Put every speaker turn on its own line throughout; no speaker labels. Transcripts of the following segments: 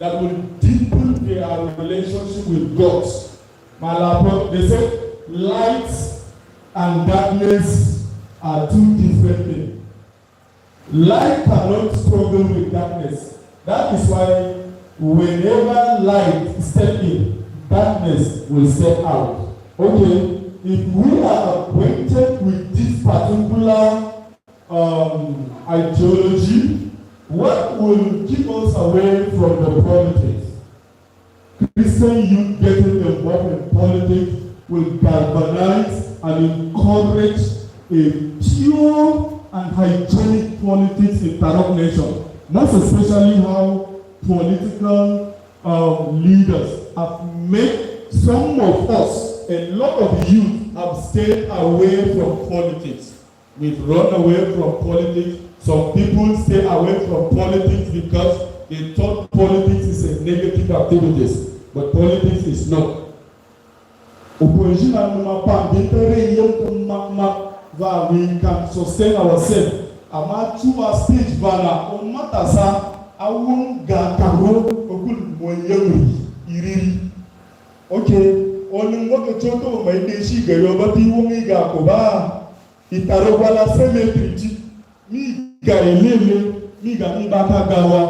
that will deepen their relationship with God. They say light and darkness are two different things. Light cannot struggle with darkness. That is why whenever light steps in, darkness will step out. Okay, if we are acquainted with this particular ideology, what will keep us away from the politics? Christian youth getting involved in politics will galvanize and encourage a pure and hygienic politics in Tarok Nation. Most especially how political leaders have made some of us, a lot of youth have stayed away from politics. We've run away from politics. Some people stay away from politics because they thought politics is a negative activity, but politics is not. Opposition and we can sustain ourselves. Amatu a stage vana on matasa awun gataro okul moyewi iriri. Okay, on ngoto choto maideshi gayoba ti wongi gakoba itaro wala cemetery mi gaelele mi gami baka gawa.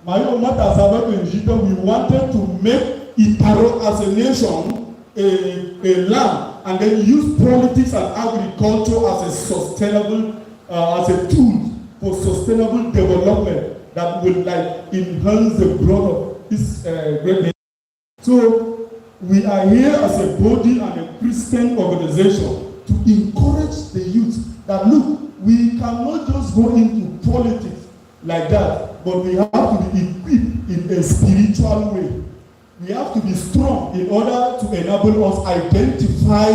Mayo matasa bato njito, we wanted to make Itaro as a nation a land and then use politics and agriculture as a sustainable as a tool for sustainable development that will like enhance the growth of this great nation. So we are here as a body and a Christian organization to encourage the youth that look, we cannot just go into politics like that, but we have to be equipped in a spiritual way. We have to be strong in order to enable us identify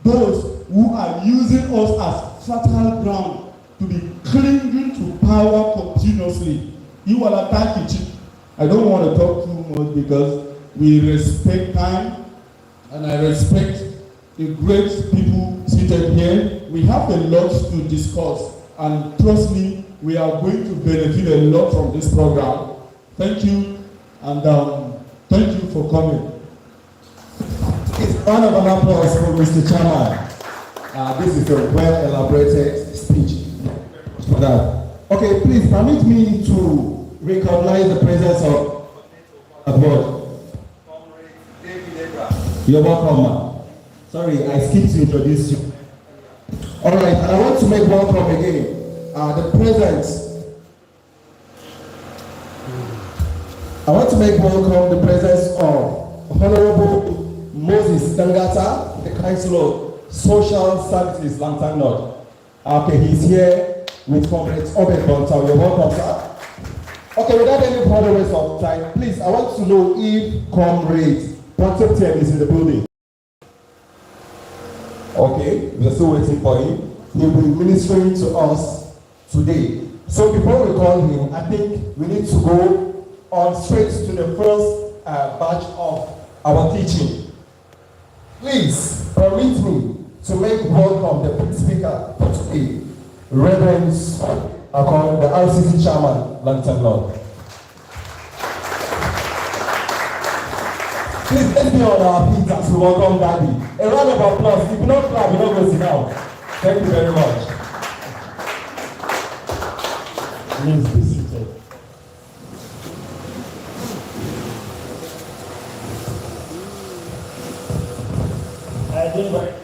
those who are using us as fertile ground to be clinging to power continuously. You will attack it. I don't want to talk too much because we respect time and I respect the great people seated here. We have a lot to discuss and trust me, we are going to benefit a lot from this program. Thank you and thank you for coming.
It's round of an applause for Mr. Chairman. This is a well-elaborated speech for that. Okay, please permit me to recognize the presence of board. You're welcome, ma'am. Sorry, I skipped to introduce you. All right, and I want to make welcome again the presence. I want to make welcome the presence of Honorable Moses Dangata, the Council of Social Services, Langtang North. Okay, he's here with Comrades Obed Bonta. You're welcome, sir. Okay, without any further waste of time, please, I want to know if Comrades Bonta is in the building. Okay, we're still waiting for him. He will be ministering to us today. So before we call him, I think we need to go on straight to the first batch of our teaching. Please permit me to make welcome the first speaker for today, Reverend Akon, the RCC Chairman, Langtang North. Please let's be on our feet as we welcome Daddy. A round of applause. If you don't clap, you're not going to sit down. Thank you very much. Please be seated.
I didn't write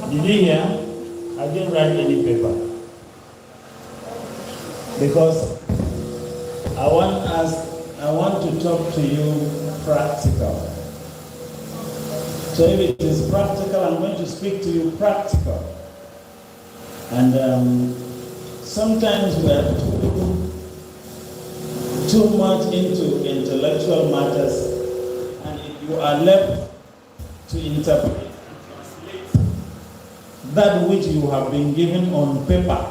Did you hear? I didn't write any paper. Because I want to talk to you practical. So if it is practical, I'm going to speak to you practical. And sometimes we are too much into intellectual matters, and if you are left to interpret and translate that which you have been given on paper,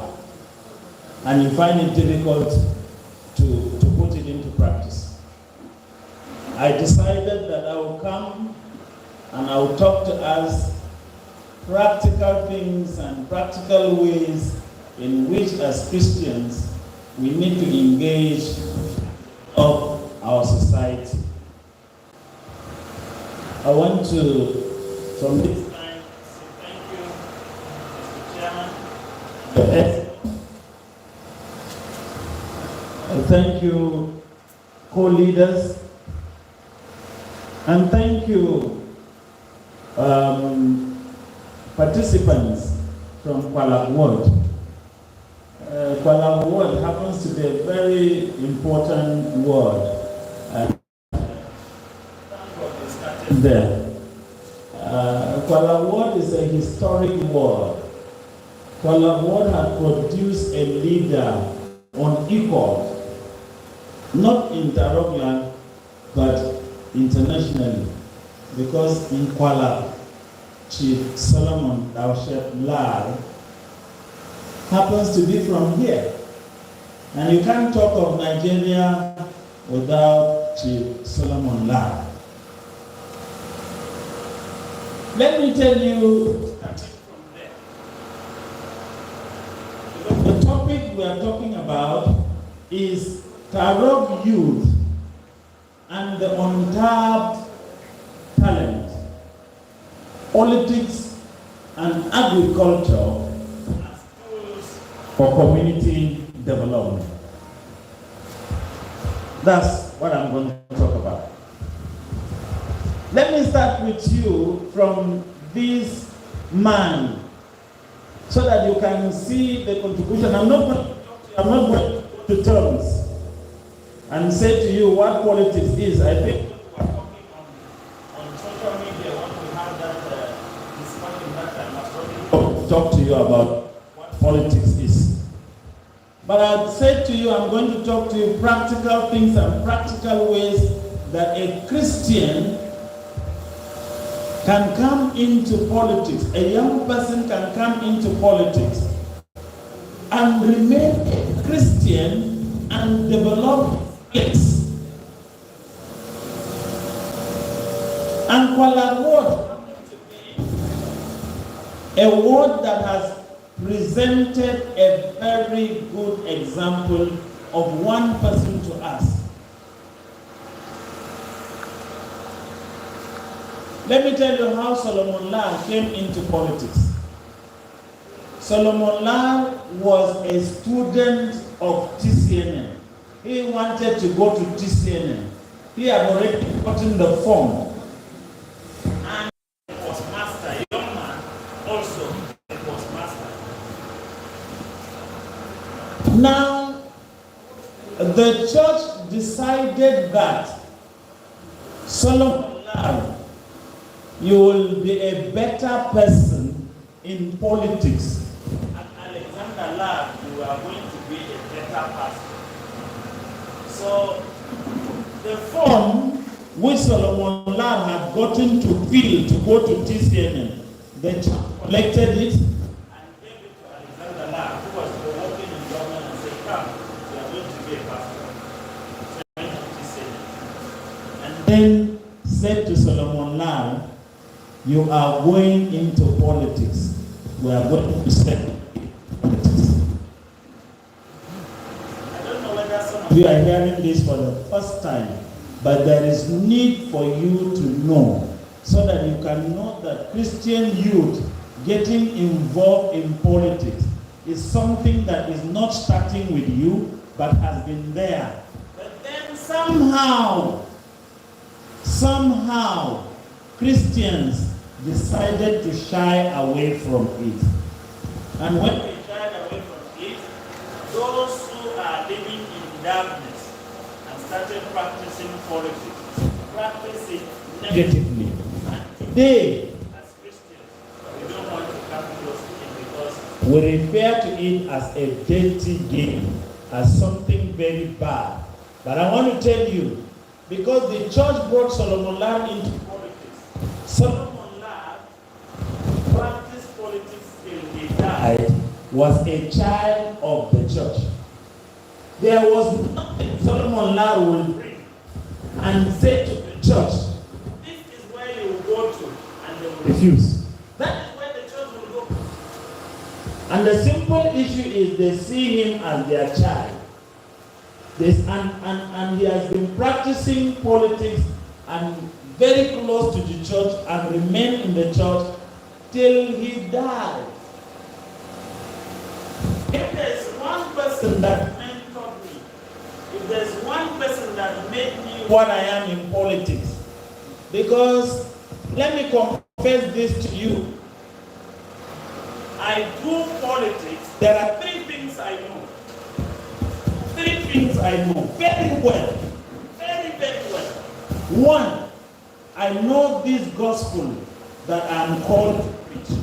and you find it difficult to put it into practice. I decided that I will come and I will talk to us practical things and practical ways in which, as Christians, we need to engage of our society. I want to, from this time, say thank you, Mr. Chairman. Thank you, co-leaders, and thank you, participants from Kuala Ward. Kuala Ward happens to be a very important ward. There. Kuala Ward is a historic ward. Kuala Ward had produced a leader unequaled, not in Tarokland, but internationally. Because in Kuala, Chief Solomon Daushet Lal happens to be from here. And you can't talk of Nigeria without Chief Solomon Lal. Let me tell you, starting from there. The topic we are talking about is Tarok youth and the untapped talent, politics and agriculture as tools for community development. That's what I'm going to talk about. Let me start with you from this man so that you can see the contribution. I'm not going to go to terms and say to you what politics is. I think we are talking on social media when we have that discussion that I must talk to you about what politics is. But I'd say to you, I'm going to talk to you practical things and practical ways that a Christian can come into politics. A young person can come into politics and remain a Christian and develop place. And Kuala Ward, a ward that has presented a very good example of one person to us. Let me tell you how Solomon Lal came into politics. Solomon Lal was a student of TCNN. He wanted to go to TCNN. He had already gotten the form. And he was master, a young man, also a postmaster. Now, the church decided that Solomon Lal, you will be a better person in politics. At Alexander Lal, you are going to be a better person. So, the form which Solomon Lal had gotten to fill to go to TCNN, the church collected it and gave it to Alexander Lal, who was working in government, and said, come, you are going to be a pastor. So he went to TCNN. And then said to Solomon Lal, you are going into politics. We are going to step into politics. I don't know whether some of you are hearing this for the first time, but there is need for you to know so that you can know that Christian youth getting involved in politics is something that is not starting with you, but has been there. But then somehow, Christians decided to shy away from it. And when we shied away from it, those who are living in darkness and started practicing politics, practice it negatively. And today, as Christians, we don't want to come close to it because we refer to it as a dirty game, as something very bad. But I want to tell you, because the church brought Solomon Lal into politics, Solomon Lal practiced politics till he died, was a child of the church. There was nothing Solomon Lal will bring and say to the church, this is where you will go to, and they will refuse. That is where the church will go. And the simple issue is they see him as their child. And he has been practicing politics and very close to the church and remained in the church till he died. If there's one person that mentored me, if there's one person that made me what I am in politics, because let me confess this to you, I do politics. There are three things I know. Three things I know very well. Very, very well. One, I know this gospel that I am called to preach.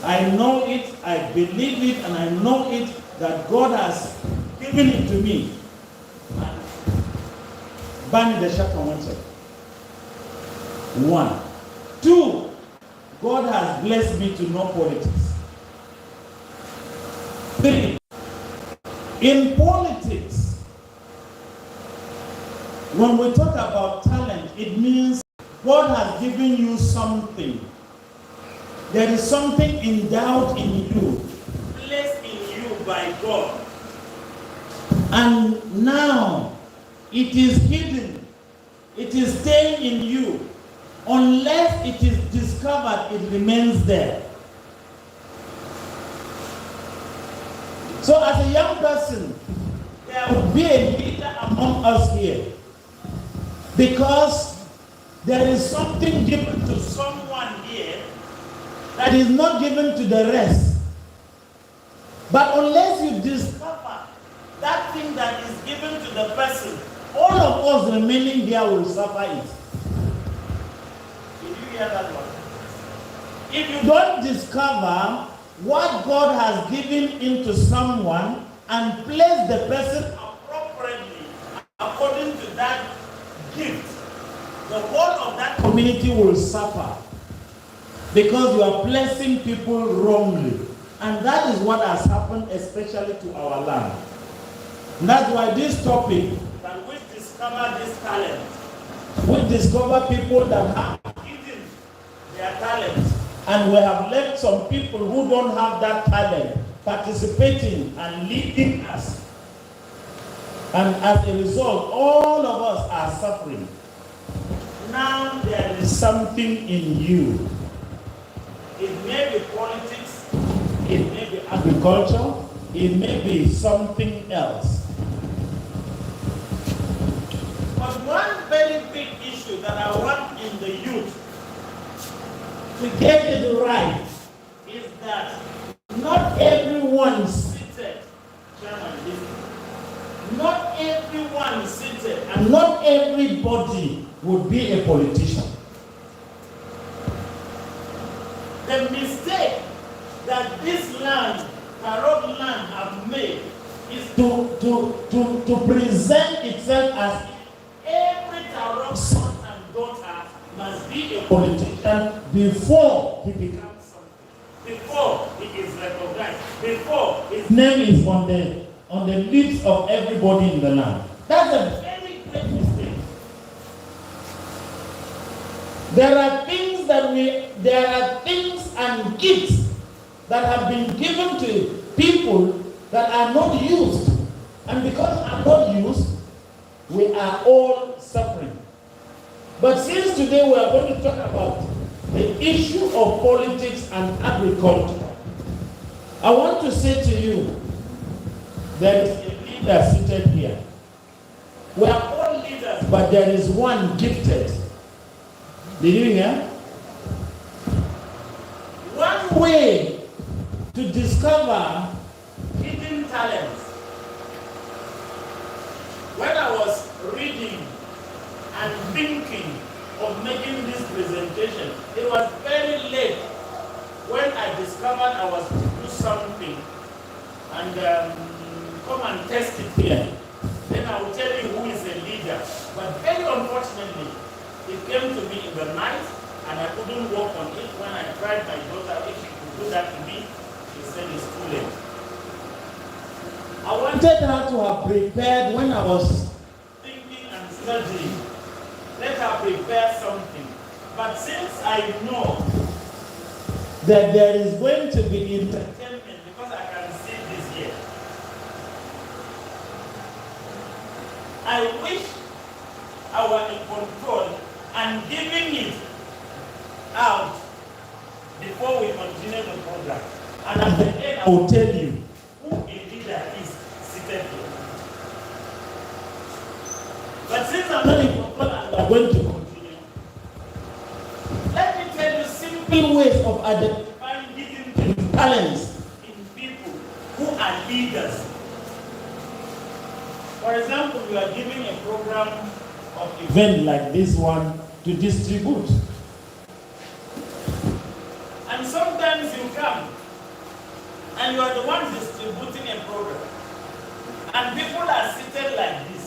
I know it, I believe it, and I know it that God has given it to me. Bani the chapter 1 chapter. 1. 2, God has blessed me to know politics. 3, in politics, when we talk about talent, it means God has given you something. There is something endowed in you, placed in you by God. And now it is hidden. It is staying in you. Unless it is discovered, it remains there. So as a young person, there would be a leader among us here. Because there is something given to someone here that is not given to the rest. But unless you discover that thing that is given to the person, all of us remaining here will suffer it. Did you hear that one? If you don't discover what God has given into someone and place the person appropriately according to that gift, the whole of that community will suffer because you are placing people wrongly. And that is what has happened, especially to our land. And that's why this topic, that we discover this talent, we discover people that have hidden their talent, and we have left some people who don't have that talent participating and leading us. And as a result, all of us are suffering. Now there is something in you. It may be politics, it may be agriculture, it may be something else. But one very big issue that I want in the youth to get it right is that not everyone seated, not everyone seated, and not everybody would be a politician. The mistake that this land, Tarot land, have made is to present itself as every Tarot son and daughter must be a politician before he becomes something, before he is recognized, before his name is on the lips of everybody in the land. That's a very great mistake. There are things and gifts that have been given to people that are not used. And because are not used, we are all suffering. But since today we are going to talk about the issue of politics and agriculture, I want to say to you, there is a leader seated here. We are all leaders, but there is one gifted. Did you hear? One way to discover hidden talents. When I was reading and thinking of making this presentation, it was very late when I discovered I was to do something and come and test it here. Then I will tell you who is a leader. But very unfortunately, it came to me in the night and I couldn't work on it. When I tried my daughter, if she could do that to me, she said it's too late. I wanted her to have prepared when I was thinking and studying. Let her prepare something. But since I know that there is going to be entertainment, because I can see this here. I wish I were in control and giving it out before we continue the program. And at the end, I will tell you who a leader is seated here. But since I'm not in control and we are going to continue, let me tell you simple ways of identifying hidden talents in people who are leaders. For example, we are giving a program of event like this one to distribute. And sometimes you come and you are the one distributing a program. And people are seated like this.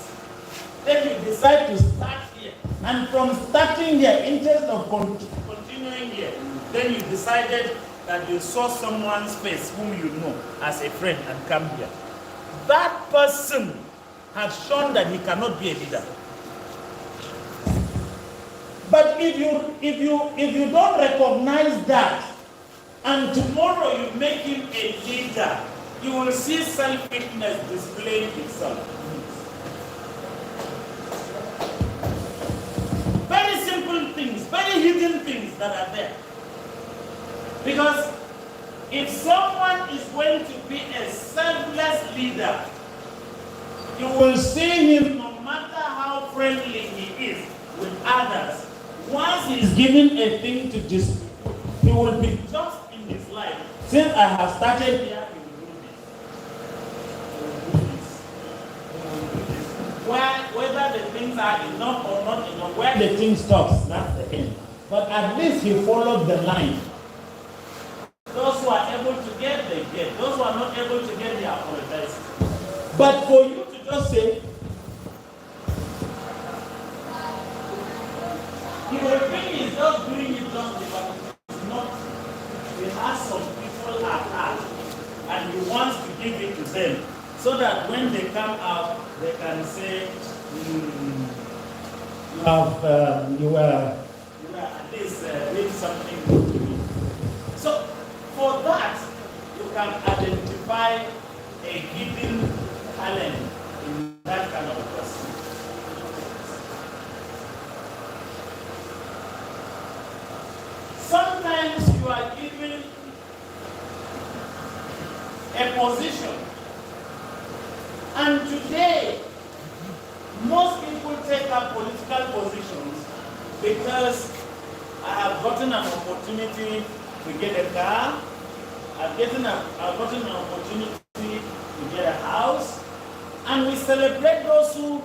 Then you decide to start here. And from starting here, instead of continuing here, then you decided that you saw someone's face whom you know as a friend and come here. That person has shown that he cannot be a leader. But if you don't recognize that, and tomorrow you make him a leader, you will see selfishness displaying itself. Very simple things, very hidden things that are there. Because if someone is going to be a selfless leader, you will see him, no matter how friendly he is with others, once he is given a thing to distribute, he will be just in his life. Since I have started here, he will do this. He will do this. He will do this. Whether the things are enough or not enough, where the thing stops, that's the end. But at least he followed the line. Those who are able to get, they get. Those who are not able to get, they apologize. But for you to just say, he will think he's just doing it just because it's not. He has some people at heart and he wants to give it to them so that when they come out, they can say, you were at least doing something good to me. So for that, you can identify a hidden talent in that kind of person. Sometimes you are given a position, and today most people take up political positions because I have gotten an opportunity to get a car, I've gotten an opportunity to get a house, and we celebrate those who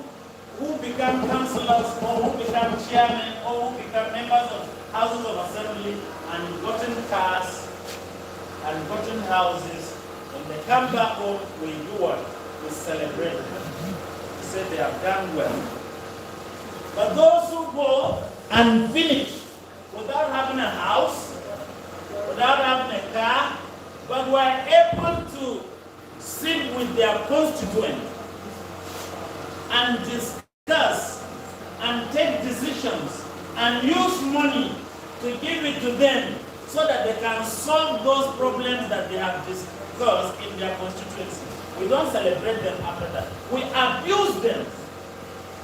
become councillors or who become chairmen or who become members of houses of assembly and gotten cars and gotten houses. When they come back home, we do what? We celebrate them. We say they have done well. But those who go and finish without having a house, without having a car, but were able to sit with their constituents and discuss and take decisions and use money to give it to them so that they can solve those problems that they have discussed in their constituency. We don't celebrate them after that. We abuse them.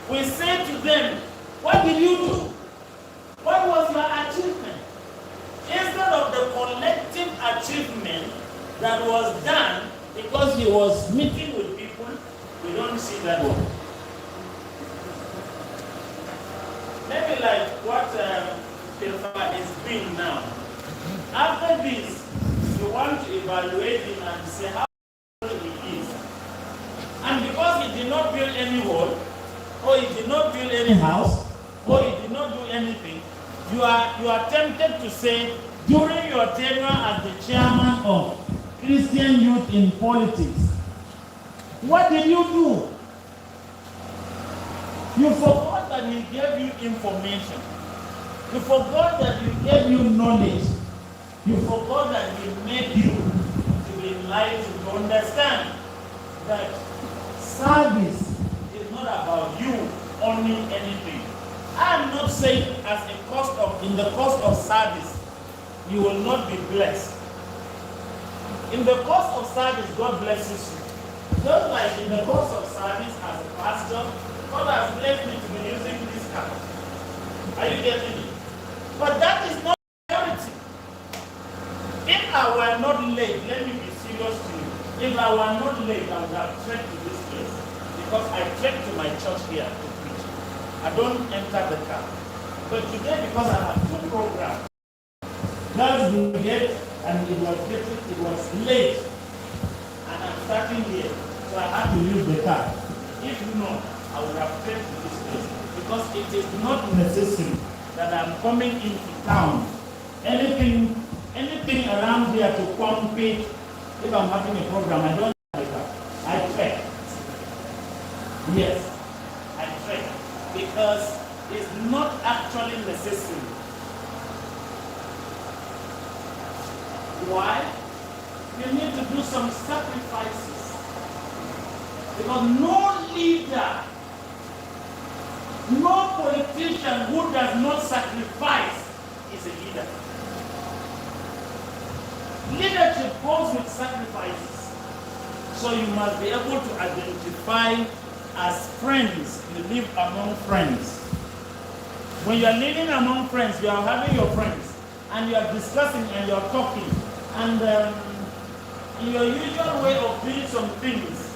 We say to them, what did you do? What was your achievement? Instead of the collective achievement that was done because he was meeting with people, we don't see that one. Maybe like what Pilfa is doing now. After this, you want to evaluate him and say how he is. And because he did not build any wall, or he did not build any house, or he did not do anything, you are tempted to say, during your tenure as the chairman of Christian Youth in Politics, what did you do? You forgot that he gave you information. You forgot that he gave you knowledge. You forgot that he made you to be enlightened, to understand that service is not about you owning anything. I am not saying as a cost of, in the cost of service, you will not be blessed. In the course of service, God blesses you. Just like in the course of service as a pastor, God has blessed me to be using this car. Are you getting it? But that is not priority. If I were not late, let me be serious to you. If I were not late, I would have trekked to this place. Because I trekked to my church here to preach. I don't enter the car. But today, because I have two programs, girls brigade, and it was late. And I'm starting here. So I had to use the car. If not, I would have trekked to this place. Because it is not necessary that I'm coming into town. Anything around here to compete, if I'm having a program, I don't have a car. I trek. Yes, I trek. Because it's not actually necessary. Why? You need to do some sacrifices. Because no leader, no politician who does not sacrifice is a leader. Leadership goes with sacrifices. So you must be able to identify as friends. You live among friends. When you are living among friends, you are having your friends, and you are discussing and you are talking. And in your usual way of doing some things,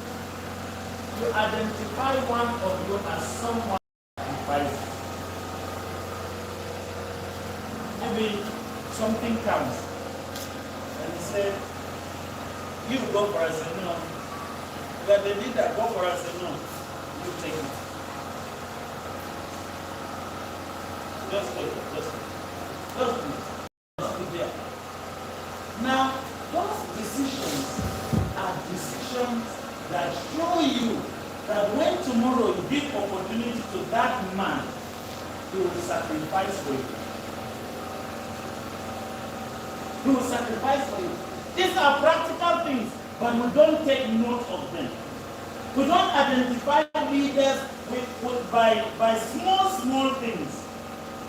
you identify one of you as someone who sacrifices. Maybe something comes, and he said, you go for us, and no. You are the leader, go for us, and no. You take it. Just take it, just do it. There. Now, those decisions are decisions that show you that when tomorrow you give opportunity to that man, he will sacrifice for you. He will sacrifice for you. These are practical things, but we don't take note of them. We don't identify leaders by small things.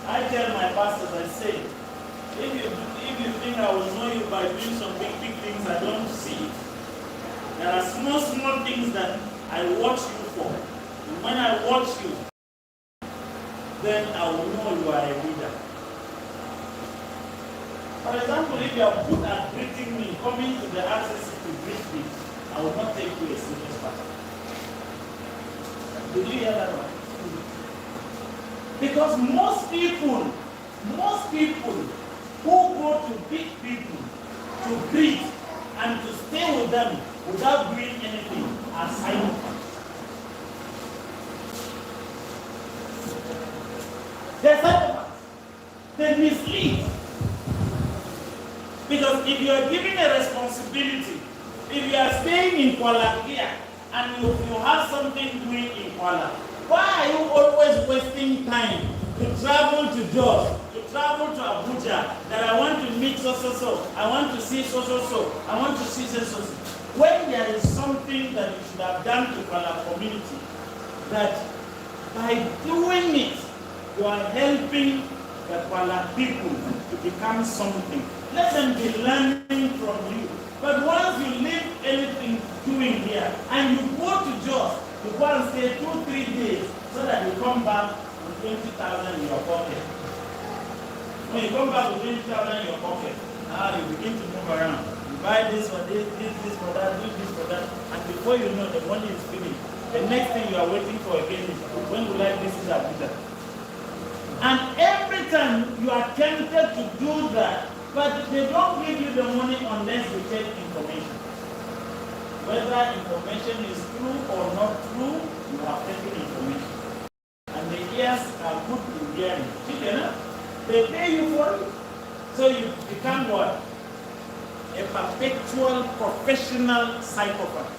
I tell my pastors, I say, if you think I will know you by doing some big things, I don't see it. There are small things that I watch you for. And when I watch you, then I will know you are a leader. For example, if you are good at greeting me, coming to the RCC to greet me, I will not take you a serious pastor. Did you hear that one? Because most people who go to big people to greet and to stay with them without doing anything are psychopaths. They're psychopaths. They mislead. Because if you are given a responsibility, if you are staying in Kuala here and you have something doing in Kuala, why are you always wasting time to travel to Jos, to travel to Abuja, that I want to meet so, I want to see so, I want to see so. When there is something that you should have done to Kuala community, that by doing it, you are helping the Kuala people to become something. Let them be learning from you. But once you leave anything doing here, and you go to Jos, you go and stay 2-3 days, so that you come back with 20,000 in your pocket. When you come back with 20,000 in your pocket, now you begin to move around. You buy this for this for that, do this for that, and before you know, the money is finished. The next thing you are waiting for again is, when will I visit Abuja? And every time you are tempted to do that, but they don't give you the money unless you take information. Whether information is true or not true, you have taken information. And the ears are good in hearing. They pay you for it. So you become what? A perpetual professional psychopath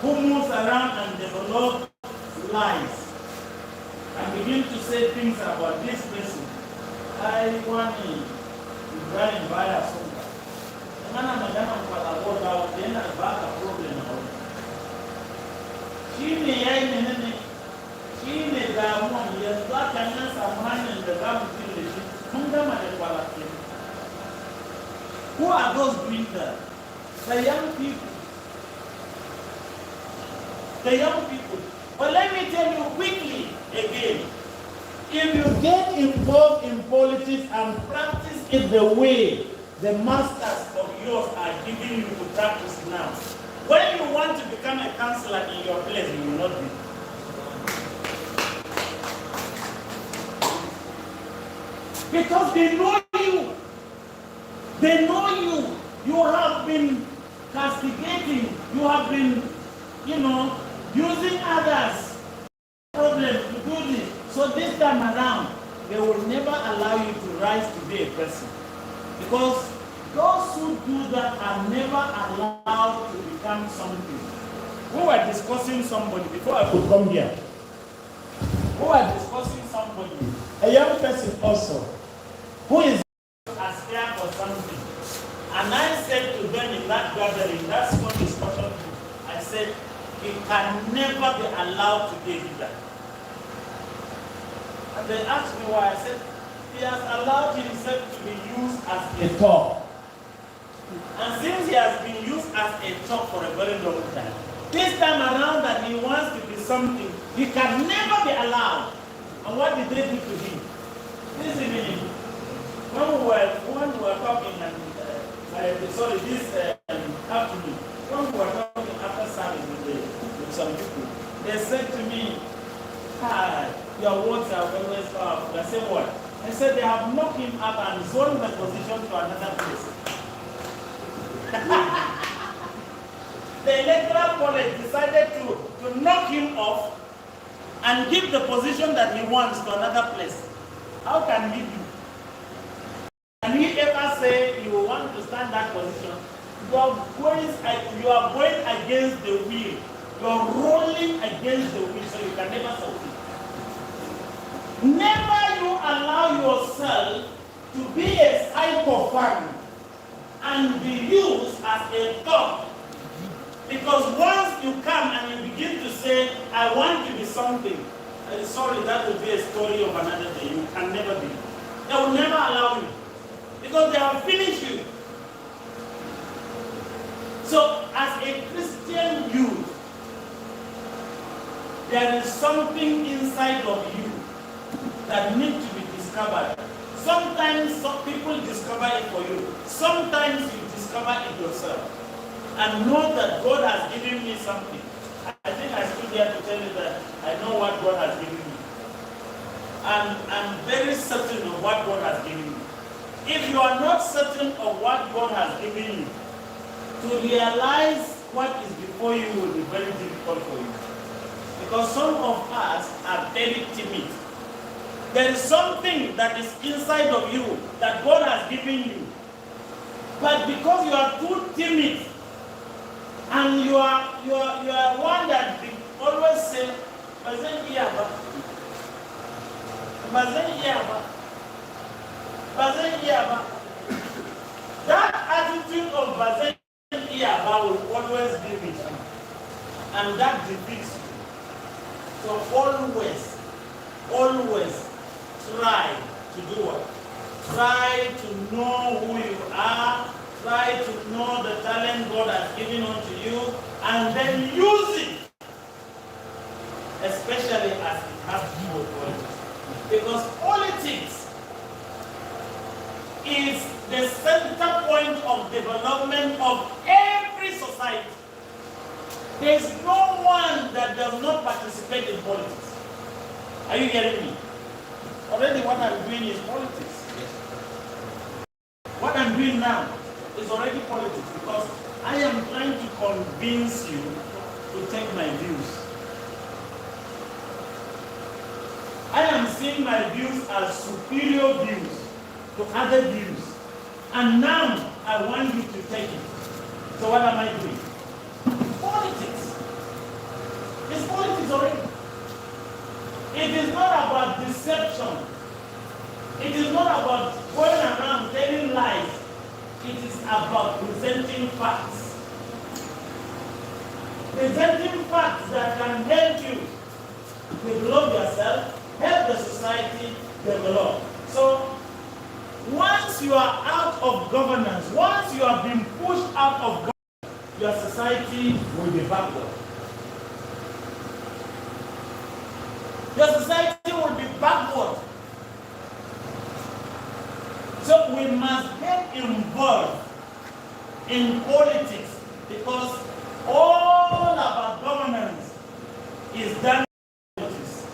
who moves around and develops lies and begin to say things about this person. I want to Ibrahim Baya Sunga. The man I'm going to then I back a problem. She may die one year, black and some hand in the garbage. Mungama de Kuala are those doing that? The young people. The young people. But let me tell you quickly again, if you get involved in politics and practice it the way the masters of yours are giving you to practice now, when you want to become a counselor in your place, you will not be. Because they know you. They know you. You have been castigating. You have been, using others' problems to do this. So this time around, they will never allow you to rise to be a person. Because those who do that are never allowed to become something. We were discussing somebody before I could come here. We were discussing somebody, a young person also, who is aspiring for something. And I said to them in that gathering, that's what discussion, I said, he can never be allowed to do that. And they asked me why. I said, he has allowed himself to be used as a top. And since he has been used as a top for a very long time, this time around that he wants to be something, he can never be allowed. And what did they do to him? This evening, when we were talking, and this afternoon, when we were talking after service with some people, they said to me, your words are always powerful. I said, what? I said, they have knocked him up and zoned the position to another place. The electoral college decided to knock him off and give the position that he wants to another place. How can he do? Can he ever say you want to stand that position? You are going against the wheel. You are rolling against the wheel, so you can never succeed. Never you allow yourself to be a psychophant and be used as a dog. Because once you come and you begin to say, I want to be something, sorry, that will be a story of another day. You can never be. They will never allow you. Because they have finished you. So, as a Christian youth, there is something inside of you that needs to be discovered. Sometimes some people discover it for you. Sometimes you discover it yourself. And know that God has given me something. I think I stood here to tell you that I know what God has given me. And I'm very certain of what God has given me. If you are not certain of what God has given you, to realize what is before you will be very difficult for you. Because some of us are very timid. There is something that is inside of you that God has given you. But because you are too timid, and you are one that always say, Bazen Iyaba. Bazen Iyaba. Bazen Iyaba. That attitude of Bazen Iyaba will always be with you. And that defeats you. So always try to do what? Try to know who you are. Try to know the talent God has given unto you, and then use it, especially as it has to do with politics. Because politics is the center point of development of every society. There is no one that does not participate in politics. Are you hearing me? Already what I'm doing is politics. What I'm doing now is already politics, because I am trying to convince you to take my views. I am seeing my views as superior views to other views. And now I want you to take it. So what am I doing? Politics. It's politics already. It is not about deception. It is not about going around telling lies. It is about presenting facts. Presenting facts that can help you develop yourself, help the society develop. So, once once you are out of governance, once you have been pushed out of governance, your society will be backward. Your society will be backward. So we must get involved in politics because all our governance is done in politics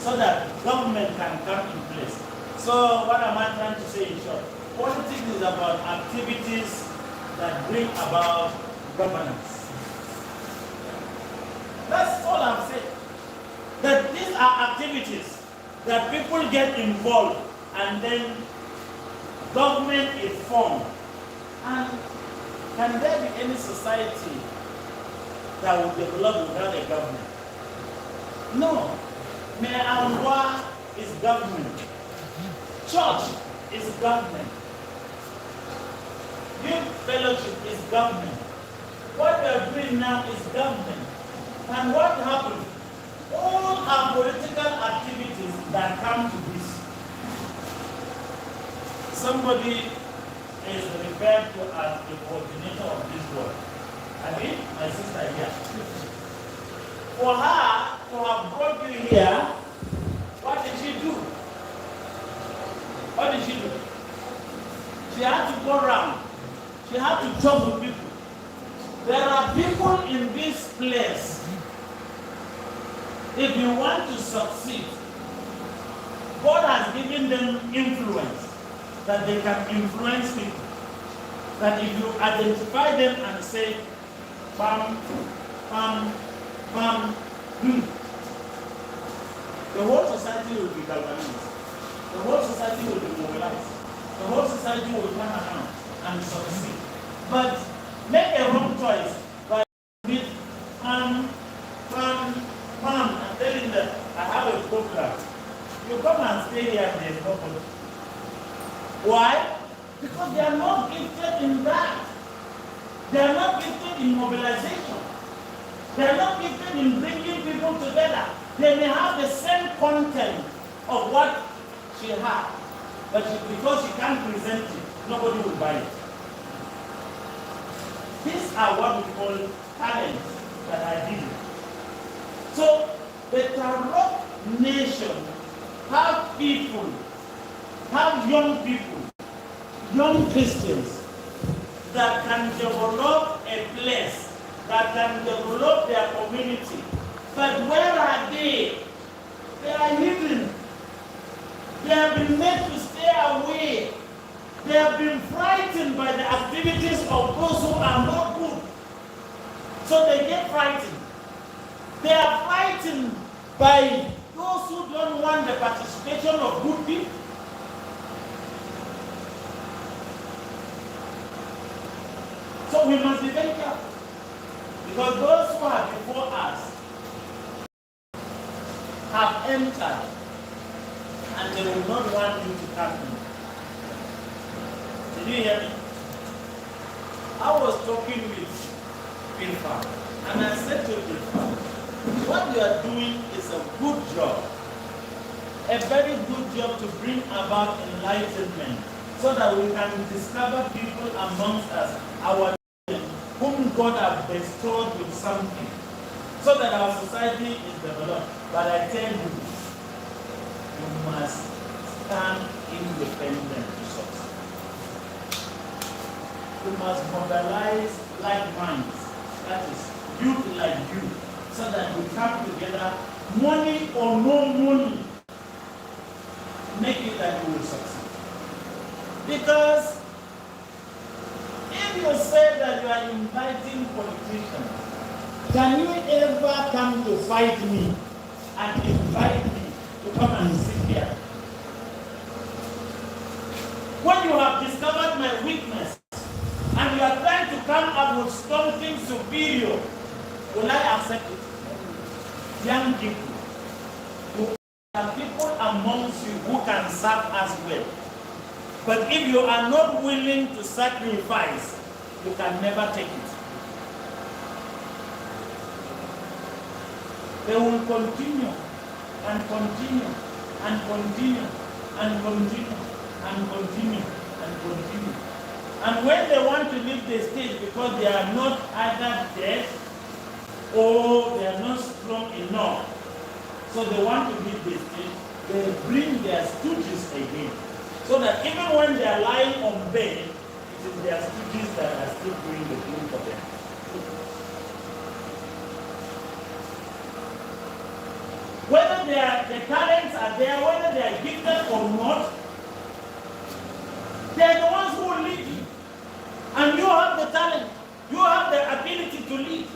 so that government can come in place. So what am I trying to say in short? Politics is about activities that bring about governance. That's all I'm saying. That these are activities that people get involved and then government is formed. And can there be any society that will develop without a government? No. Me'anwa is government. Church is government. Youth fellowship is government. What we are doing now is government. And what happens? All our political activities that come to this. Somebody is referred to as the coordinator of this work. I mean, my sister here. For her to have brought you here, what did she do? What did she do? She had to go around. She had to talk with people. There are people in this place. If you want to succeed, God has given them influence, that they can influence people. That if you identify them and say, bam, bam, bam, the whole society will be galvanized. The whole society will be mobilized. The whole society will turn around and succeed. But make a wrong choice by with I'm telling them I have a program. You come and stay here and there's nobody. Why? Because they are not gifted in that. They are not gifted in mobilization. They are not gifted in bringing people together. They may have the same content of what she had, but because she can't present it, nobody will buy it. These are what we call talents that are hidden. So the Tarok nation have people, have young people, young Christians that can develop a place, that can develop their community. But where are they? They are hidden. They have been made to stay away. They have been frightened by the activities of those who are not good. So they get frightened. They are frightened by those who don't want the participation of good people. So we must be very careful. Because those who are before us have entered and they will not want you to come in. Did you hear me? I was talking with Pilfa and I said to Pilfa, what you are doing is a good job, a very good job to bring about enlightenment so that we can discover people amongst us, our whom God has bestowed with something, so that our society is developed. But I tell you, you must stand independent to succeed. You must mobilize like minds, that is, youth like you, so that we come together, money or no money, make it that we will succeed. Because if you say that you are inviting politicians, can you ever come to fight me and invite me to come and sit here? When you have discovered my weakness and you are trying to come up with something superior, will I accept it? Young people, there are people amongst you who can serve us well. But if you are not willing to sacrifice, you can never take it. They will continue and continue and continue and continue and continue and continue. And when they want to leave the stage because they are not either dead or they are not strong enough, so they want to leave the stage, they bring their stooges again. So that even when they are lying on bed, it is their stooges that are still doing the doing for them. Whether the talents are there, whether they are gifted or not, they are the ones who will lead you. And you have the talent, you have the ability to lead.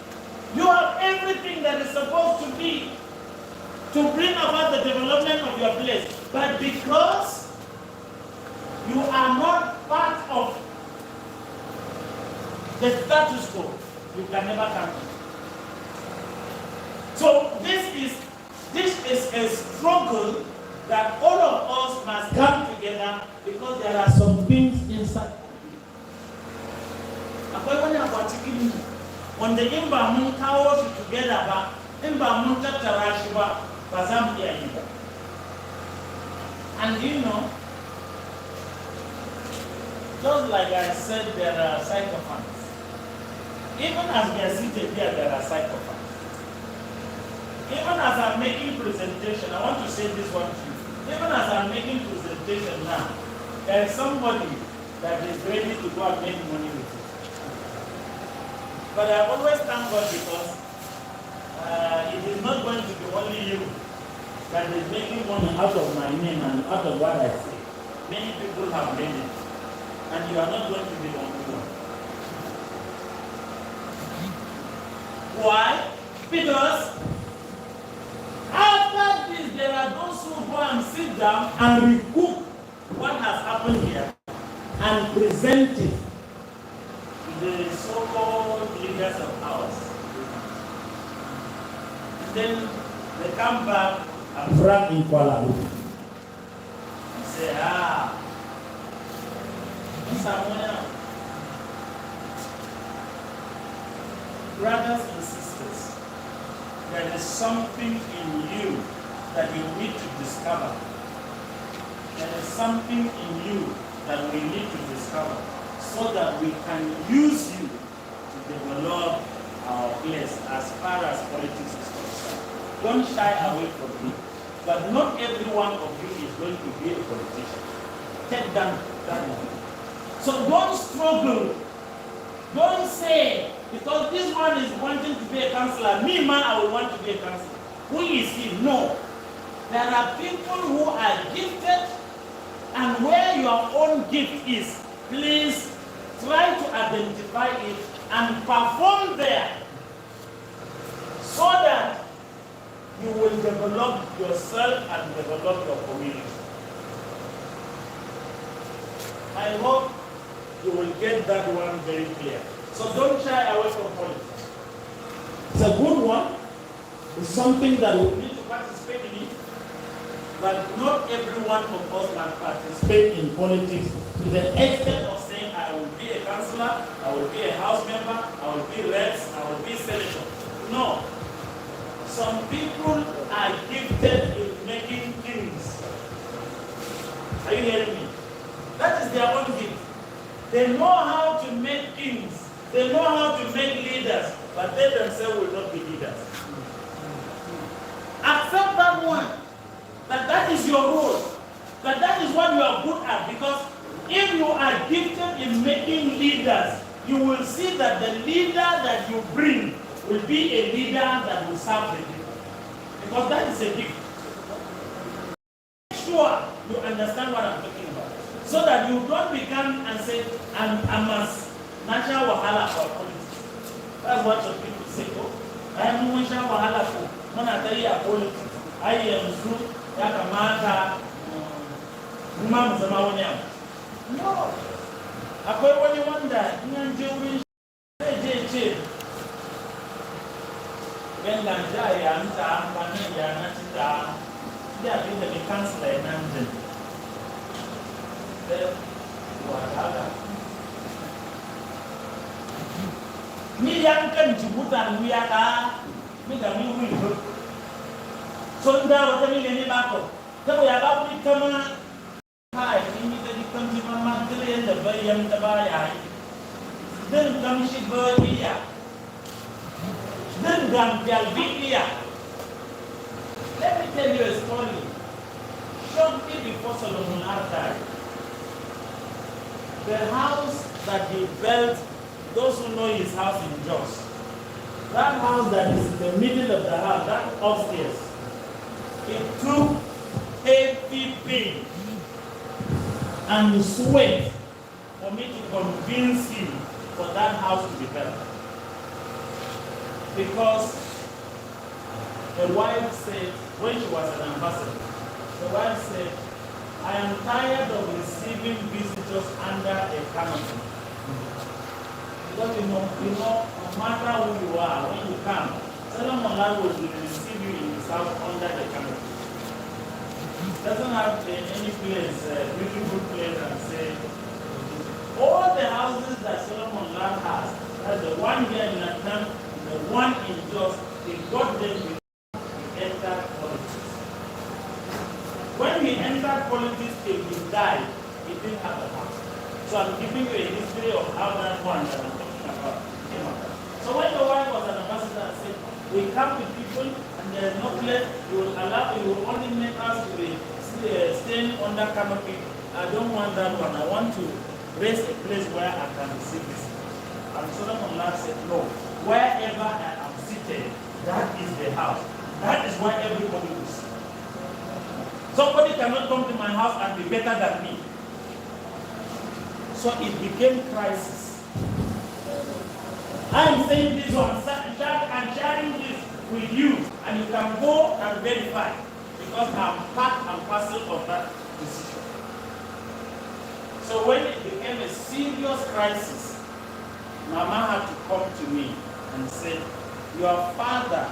You have everything that is supposed to be to bring about the development of your place. But because you are not part of the status quo, you can never come. So this is a struggle that all of us must come together because there are some things inside. When the imba mun kawo shi together ba, imba mun tattara shi ba, ba za mu iya yi ba. And you know, just like I said, there are psychopaths. Even as we are seated here, there are psychopaths. Even as I'm making presentation, I want to say this one to you. Even as I'm making presentation now, there is somebody that is ready to go and make money with it. But I always thank God because it is not going to be only you that is making money out of my name and out of what I say. Many people have made it, and you are not going to be the only one. Why? Because after this, there are those who go and sit down and recoup what has happened here and present it to the so-called leaders of ours. And then they come back and brag in Kuala Lumpur and say, somewhere. Brothers and sisters, there is something in you that you need to discover. There is something in you that we need to discover so that we can use you to develop our place as far as politics is concerned. Don't shy away from it. But not every one of you is going to be a politician. Take that one. So don't struggle. Don't say, because this one is wanting to be a councillor, me man, I will want to be a councillor. Who is he? No. There are people who are gifted, and where your own gift is, please try to identify it and perform there so that you will develop yourself and develop your community. I hope you will get that one very clear. So don't shy away from politics. It's a good one. It's something that we need to participate in it. But not every one of us can participate in politics to the extent of saying, I will be a councillor, I will be a house member, I will be reps, I will be senator. No. Some people are gifted in making kings. Are you hearing me? That is their own gift. They know how to make kings. They know how to make leaders, but they themselves will not be leaders. Accept that one. That is your role. That is what you are good at. Because if you are gifted in making leaders, you will see that the leader that you bring will be a leader that will serve the people. Because that is a gift. Make sure you understand what I'm talking about. So that you don't become and say, I must natural wahala for politics. That's what some people say. Oh, I am no natural wahala for monetary politics. I am true. Yakamata Mum Zamawaniam. No. I quite what you wonder. When Langtang North, they are doing the councillor in London. Me young can Jibutan, we are me the new. So now what I mean any back. So we are about to come high in the kanti mama dile da bayan da baya dan gamshi bariya dan gam jalbiya. Let me tell you a story. Shortly before Solomon died, the house that he built, those who know his house in Jos, that house that is in the middle of the house, that upstairs, it took heavy pain and sweat for me to convince him for that house to be built. Because the wife said, when she was an ambassador, the wife said, I am tired of receiving visitors under a canopy. Because you know, no matter who you are, when you come, Solomon will receive you in his house under the canopy. Doesn't have any place, beautiful place, and say, all the houses that Solomon has, that's the one here in Langtang, the one in Jos, they got them before he entered politics. When he entered politics till he died, he didn't have a house. So I'm giving you a history of how that one that I'm talking about came about. So when the wife was an ambassador and said, we come with people and there is no place, you will only make us to be staying under canopy. I don't want that one. I want to raise a place where I can receive this. And Solomon said, no, wherever I am seated, that is the house. That is where everybody will see. Somebody cannot come to my house and be better than me. So it became crisis. I'm saying this one, I'm sharing this with you, and you can go and verify, because I'm part and parcel of that decision. So when it became a serious crisis, Mama had to come to me and say, your father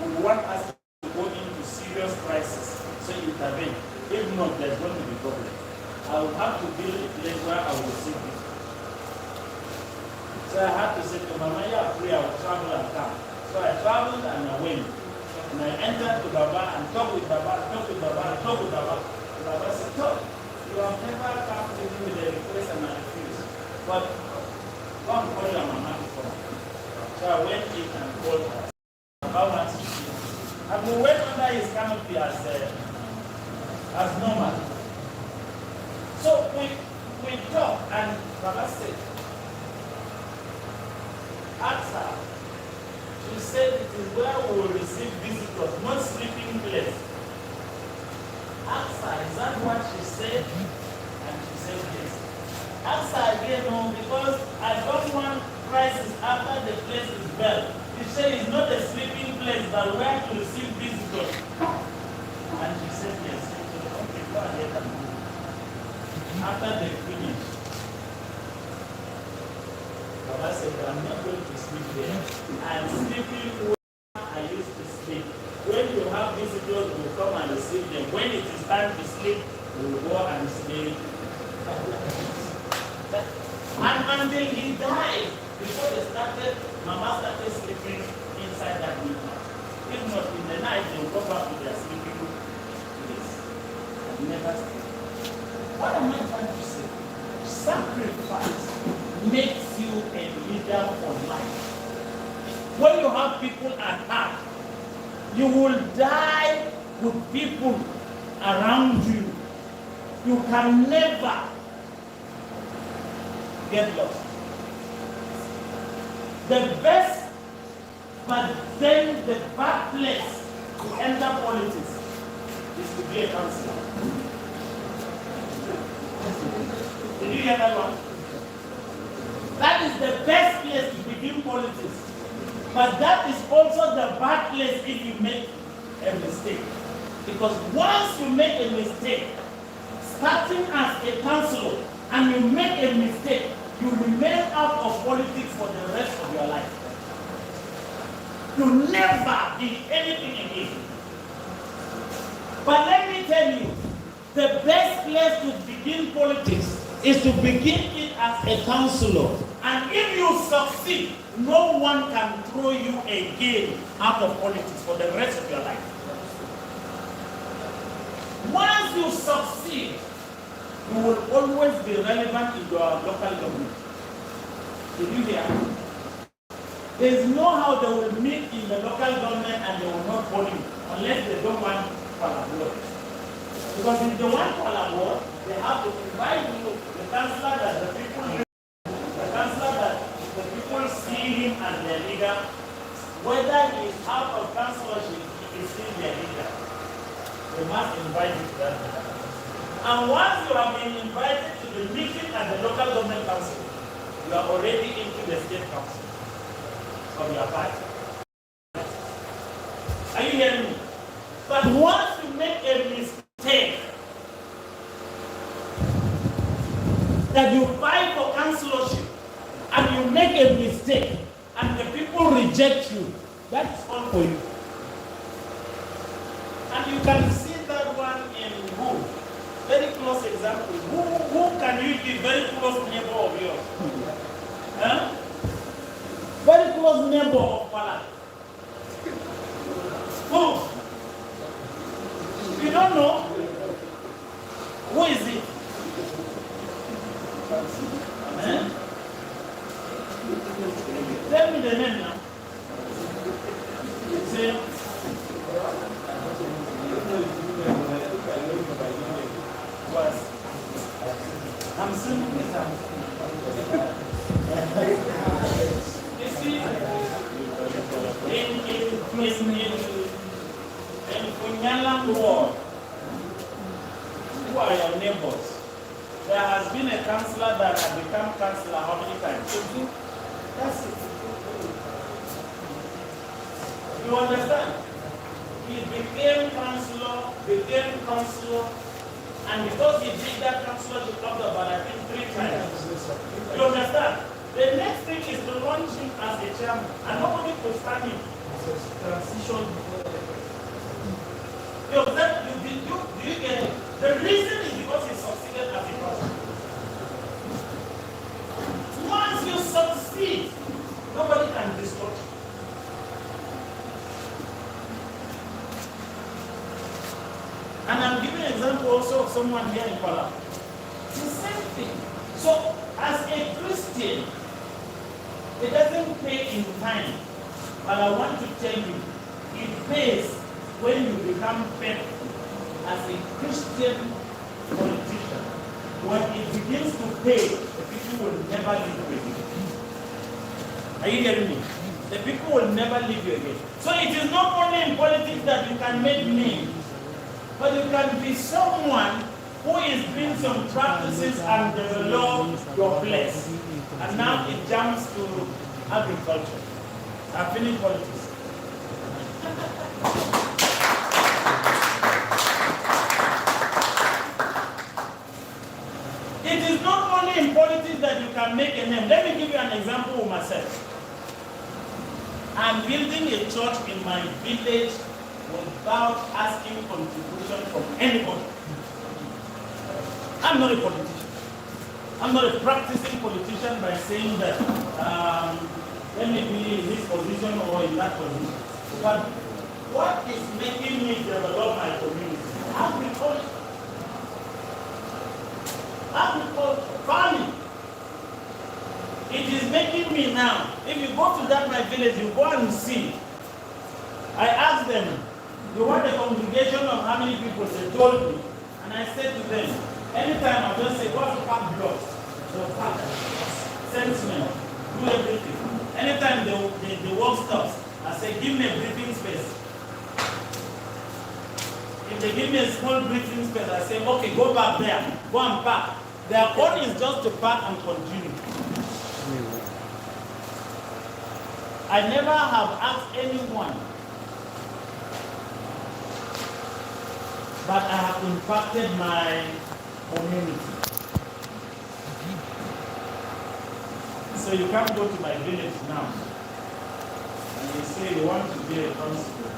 would want us to go into serious crisis, so intervene. If not, there's going to be problem. I will have to build a place where I will receive it. So I had to say to Mama, yeah, free, I will travel and come. So I traveled and I went. And I entered to Baba and talked with Baba, talked with Baba, talked with Baba. And Baba said, "Talk. You have never come to me with a request and I refuse. But go and call your Mama before." So I went in and called her. Baba wants to see her. And we went under his canopy as normal. So we talked and Baba said, ask her. She said it is where we will receive visitors, not sleeping place. Ask her, is that what she said? And she said yes. Ask her again, no, because I don't want crisis after the place is built. She said it's not a sleeping place, but where to receive visitors. And she said yes. She said, okay, go ahead and move. After they finished, Baba said, I'm not going to sleep there. I'm sleeping where I used to sleep. When you have visitors, we'll come and receive them. When it is time to sleep, we'll go and sleep. And until he died, before they started, Mama started sleeping inside that midnight. If not in the night, they'll go back to their sleeping place. And never sleep. What am I trying to say? Sacrifice makes you a leader for life. When you have people at heart, you will die with people around you. You can never get lost. The best, but then the bad place to enter politics is to be a councillor. Did you hear that one? That is the best place to begin politics. But that is also the bad place if you make a mistake. Because once you make a mistake, starting as a councillor, and you make a mistake, you remain out of politics for the rest of your life. You never did anything again. But let me tell you, the best place to begin politics is to begin it as a councillor. And if you succeed, no one can throw you again out of politics for the rest of your life. Once you succeed, you will always be relevant in your local government. Did you hear? There is no how they will meet in the local government and they will not vote you unless they don't want collaborate. Because if they want collaborate, they have to invite you, the councillor that the people see him as their leader, whether he is out of councillorship, he is still their leader. They must invite you to that meeting. And once you have been invited to the meeting at the local government council, you are already into the state council of your party. Are you hearing me? But once you make a mistake, that you fight for councillorship, and you make a mistake, and the people reject you, that's all for you. And you can see that one in who? Very close example. Who can you give very close neighbor of yours? Huh? Very close neighbor of Pala. Who? You don't know? Who is it? Huh? Tell me the name now. Say, was I'm saying you see, in Langtang North, who are your neighbors? There has been a councillor that has become councillor how many times? That's it. You understand? He became councillor, and because he did that councillor, he talked about I think 3 times. You understand? The next thing is to launch him as a chairman, and nobody could stand him. Transition. Do you get it? The reason is because he succeeded as a councillor. Once you succeed, nobody can destroy you. And I'm giving an example also of someone here in Kuala. It's the same thing. So, as a Christian, it doesn't pay in time. But I want to tell you, it pays when you become faithful as a Christian politician. When it begins to pay, the people will never leave you again. Are you hearing me? The people will never leave you again. So it is not only in politics that you can make names, but you can be someone who is doing some practices and develop your place. And now it jumps to agriculture. I finished politics. It is not only in politics that you can make a name. Let me give you an example of myself. I'm building a church in my village without asking contribution from anybody. I'm not a politician. I'm not a practicing politician by saying that let me be in this position or in that position. But what is making me develop my community? Agriculture. Farming. It is making me now. If you go to that my village, you go and see. I asked them, you want a congregation of how many people? They told me. And I said to them, anytime I just say, what's the pack blocks? The pack. Sentiment. Do everything. Anytime the work stops, I say, give me a breathing space. If they give me a small breathing space, I say, okay, go back there. Go and pack. Their own is just to pack and continue. I never have asked anyone, but I have impacted my community. So you can't go to my village now and you say you want to be a constable.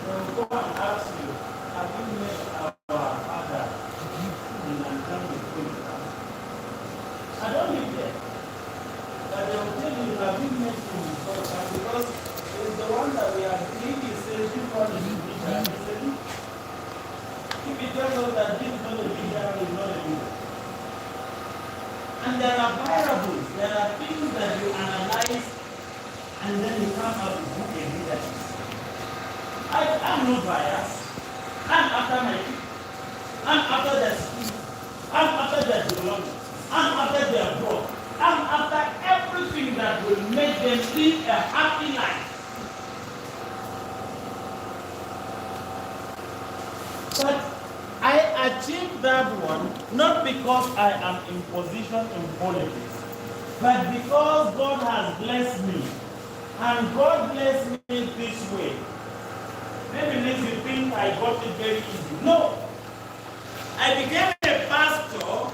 They'll go and ask you, have you met our father in Langtang North? I don't live there. But they will tell you, have you met him before? Because it's the one that we are doing, he says, you want to be leader. He said, if he tells us that this is not a leader, he's not and then you come out with who a leader is. I'm not biased. I'm after my people. I'm after their school. I'm after their development. I'm after their growth. I'm after everything that will make them live a happy life. But I achieved that one not because I am in position in politics, but because God has blessed me. And God blessed me this way. Maybe you think I got it very easy. No. I became a pastor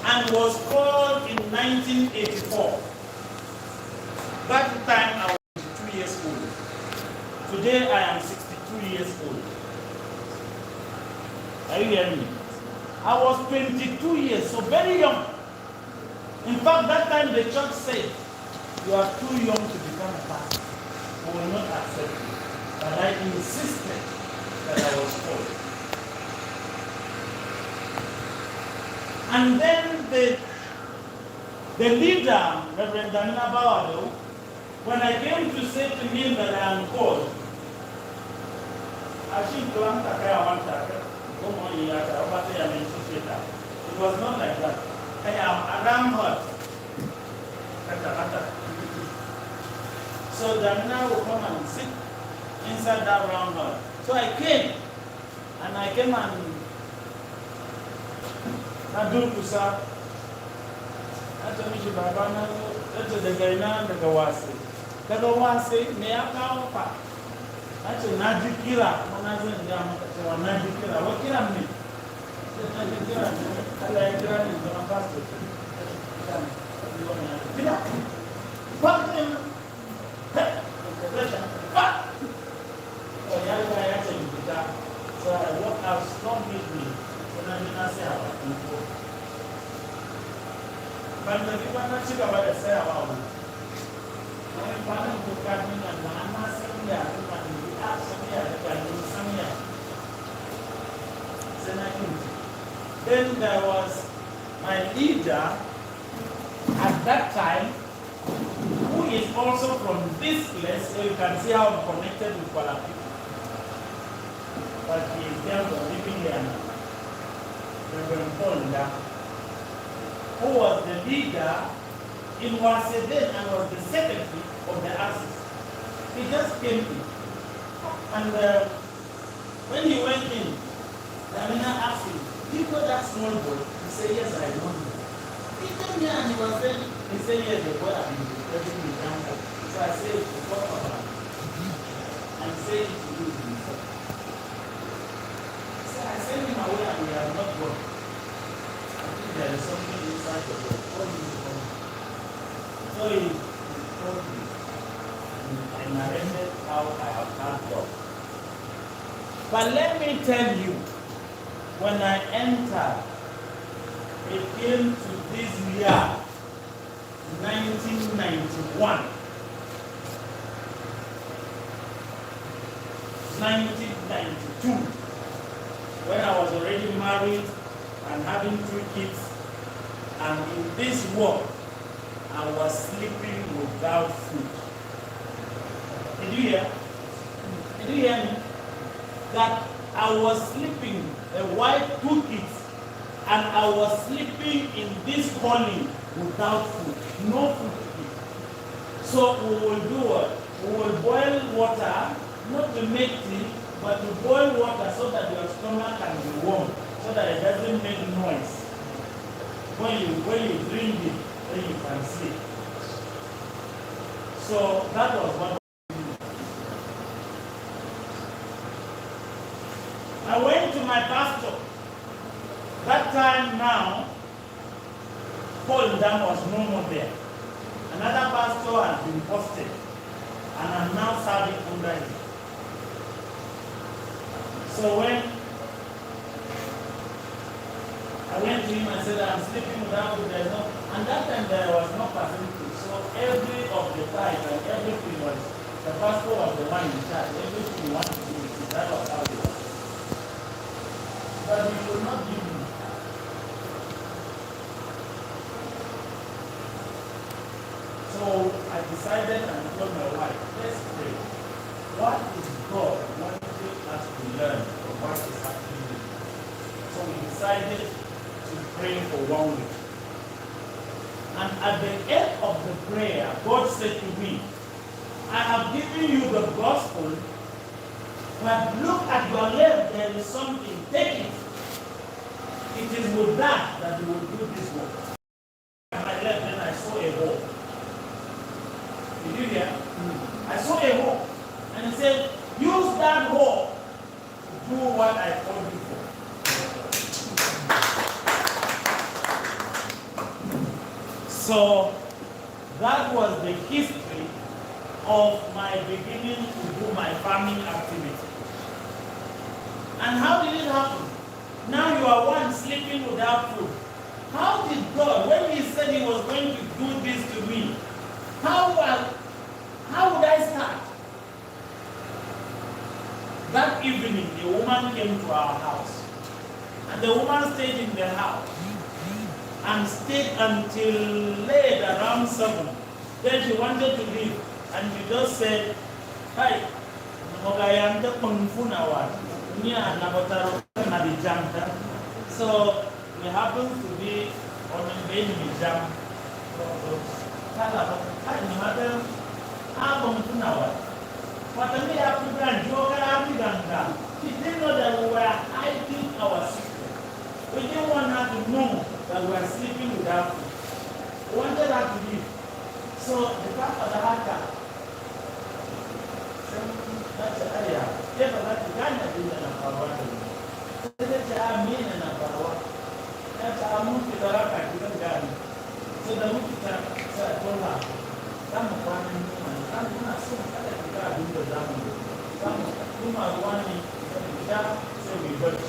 and was called in 1984. That time I was 2 years old. Today I am 62 years old. Are you hearing me? I was 22 years, so very young. In fact, that time the church said, you are too young to become a pastor. I will not accept you. But I insisted that I was called. And then the leader, Reverend Danina Bawado, when I came to say to him that I am called, it was not like that. I am around her. So Danina will come and sit inside that round hut. So I came, and Nadul Kusa, Atomishi Babana, Atomishi the Gaina, the Gawasi. The Gawasi, Neaka, that's a Najikira, Manazan Yamaka, Najikira. What can I mean? Najikira, I like running to a pastor. Fuck him! So I walked out strongly. But the people not sure what they say about it. When Father took at me and Mama sang there, and we asked some here, and we sang here. Then there was my leader at that time, who is also from this place, so you can see how I'm connected with Kuala people. But he is there for living here now. Reverend Paul, who was the leader in Waseden and was the secretary of the Axis. He just came in. And when he went in, Lamina asked him, "Do you know that small boy?" He said, "Yes, I know him." He came here and he was saying, he said, "Yes, the boy has been depressing me down." So I said, "What about it?" And say it to you himself. So I sent him away and we have not gone. I think there is something inside the boy. So he told me, and I narrated how I have had God. But let me tell you, when I entered, it came to this year, 1991. 1992, when I was already married and having 2 kids, and in this work, I was sleeping without food. Did you hear? Did you hear me? That I was sleeping, a wife, 2 kids, and I was sleeping in this calling without food, no food to eat. So we will do what? We will boil water, not to make tea, but to boil water so that your stomach can be warm, so that it doesn't make noise. When you drink it, then you can sleep. So that was what I went to my pastor. That time now, Paul Dam was no more there. Another pastor had been posted, and I'm now serving under him. So when I went to him and said, "I'm sleeping without food, there's no," and that time there was no facility. So every of the tithe and everything was, the pastor was the one in charge. Everything he wanted to do with it. That was how it was. But he could not give me. So So I decided and told my wife, let's pray. What is God wanting us to learn from what is happening? So we decided to pray for 1 week. And at the end of the prayer, God said to me, I have given you the gospel, but look at your left, there is something, take it. It is with that that you will do this work. At my left, then I saw a hole. Did you hear? I saw a hole. And he said, use that hole to do what I called you for. So that was the history of my beginning to do my farming activity. And how did it happen? Now you are one sleeping without food. How did God, when he said he was going to do this to me, how would I start? That evening, a woman came to our house. And the woman stayed in the house and stayed until late, around 7. Then she wanted to leave. And she just said, hi, so we happen to be on a baby jam. She didn't know that we were hiding our secret. We didn't want her to know that we were sleeping without food. We wanted her to leave. So the back of the hacker, that's the area. If I got to Ghana, I didn't know. That's a mean and a power. That's a move to the rock, I didn't get it. So the move to the told her, some of one and some are so bad at the car, do the damage. Some whom are one in the car, so we got it.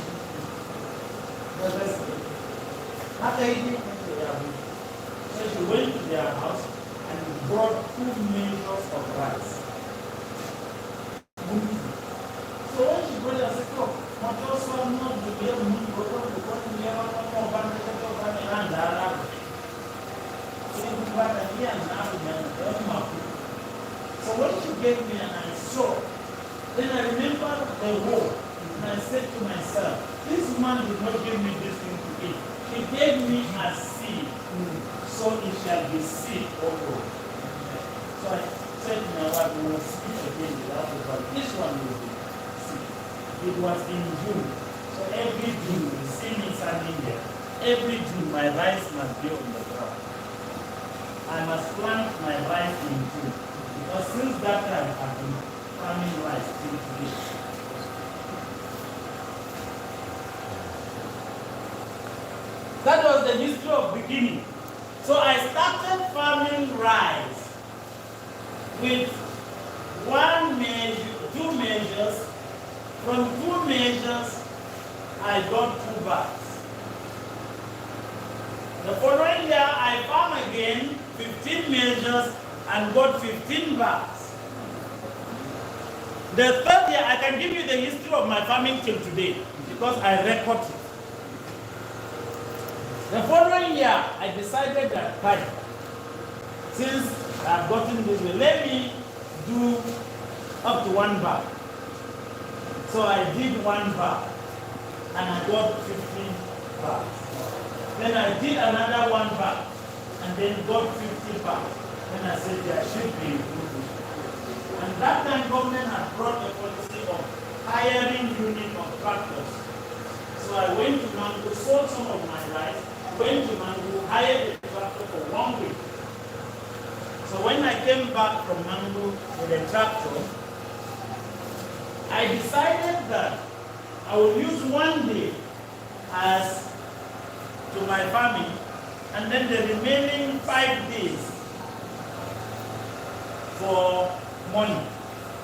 After he did, so she went to their house and brought 2 measures of rice. So when she brought it, I said, oh, my first one, no, we have to move to the So when she gave me and I saw, then I remembered the word, and I said to myself, this man did not give me this thing to eat. He gave me a seed, so it shall be seed also. So I said to my wife, we will speak again without the but this one will be seed. It was in June. So every June, you see me standing there. Every June, my rice must be on the ground. I must plant my rice in June. Because since that time, I've been farming rice till today. That was the history of beginning. So I started farming rice with 1 measure, 2 measures. From 2 measures, I got 2 bags. The following year, I farm again 15 measures and got 15 bags. The third year, I can give you the history of my farming till today because I record it. The following year, I decided that, fine, since I've gotten this way, let me do up to 1 bag. So I did 1 bag and I got 15 bags. Then I did another 1 bag and then got 50 bags. Then I said there should be improvement. And that time government had brought a policy of hiring unit of tractors. So I went to Mango, sold some of my rice, went to Mango, hired a tractor for 1 week. So when I came back from Mango with a tractor, I decided that I will use 1 day as to my farming, and then the remaining 5 days for money,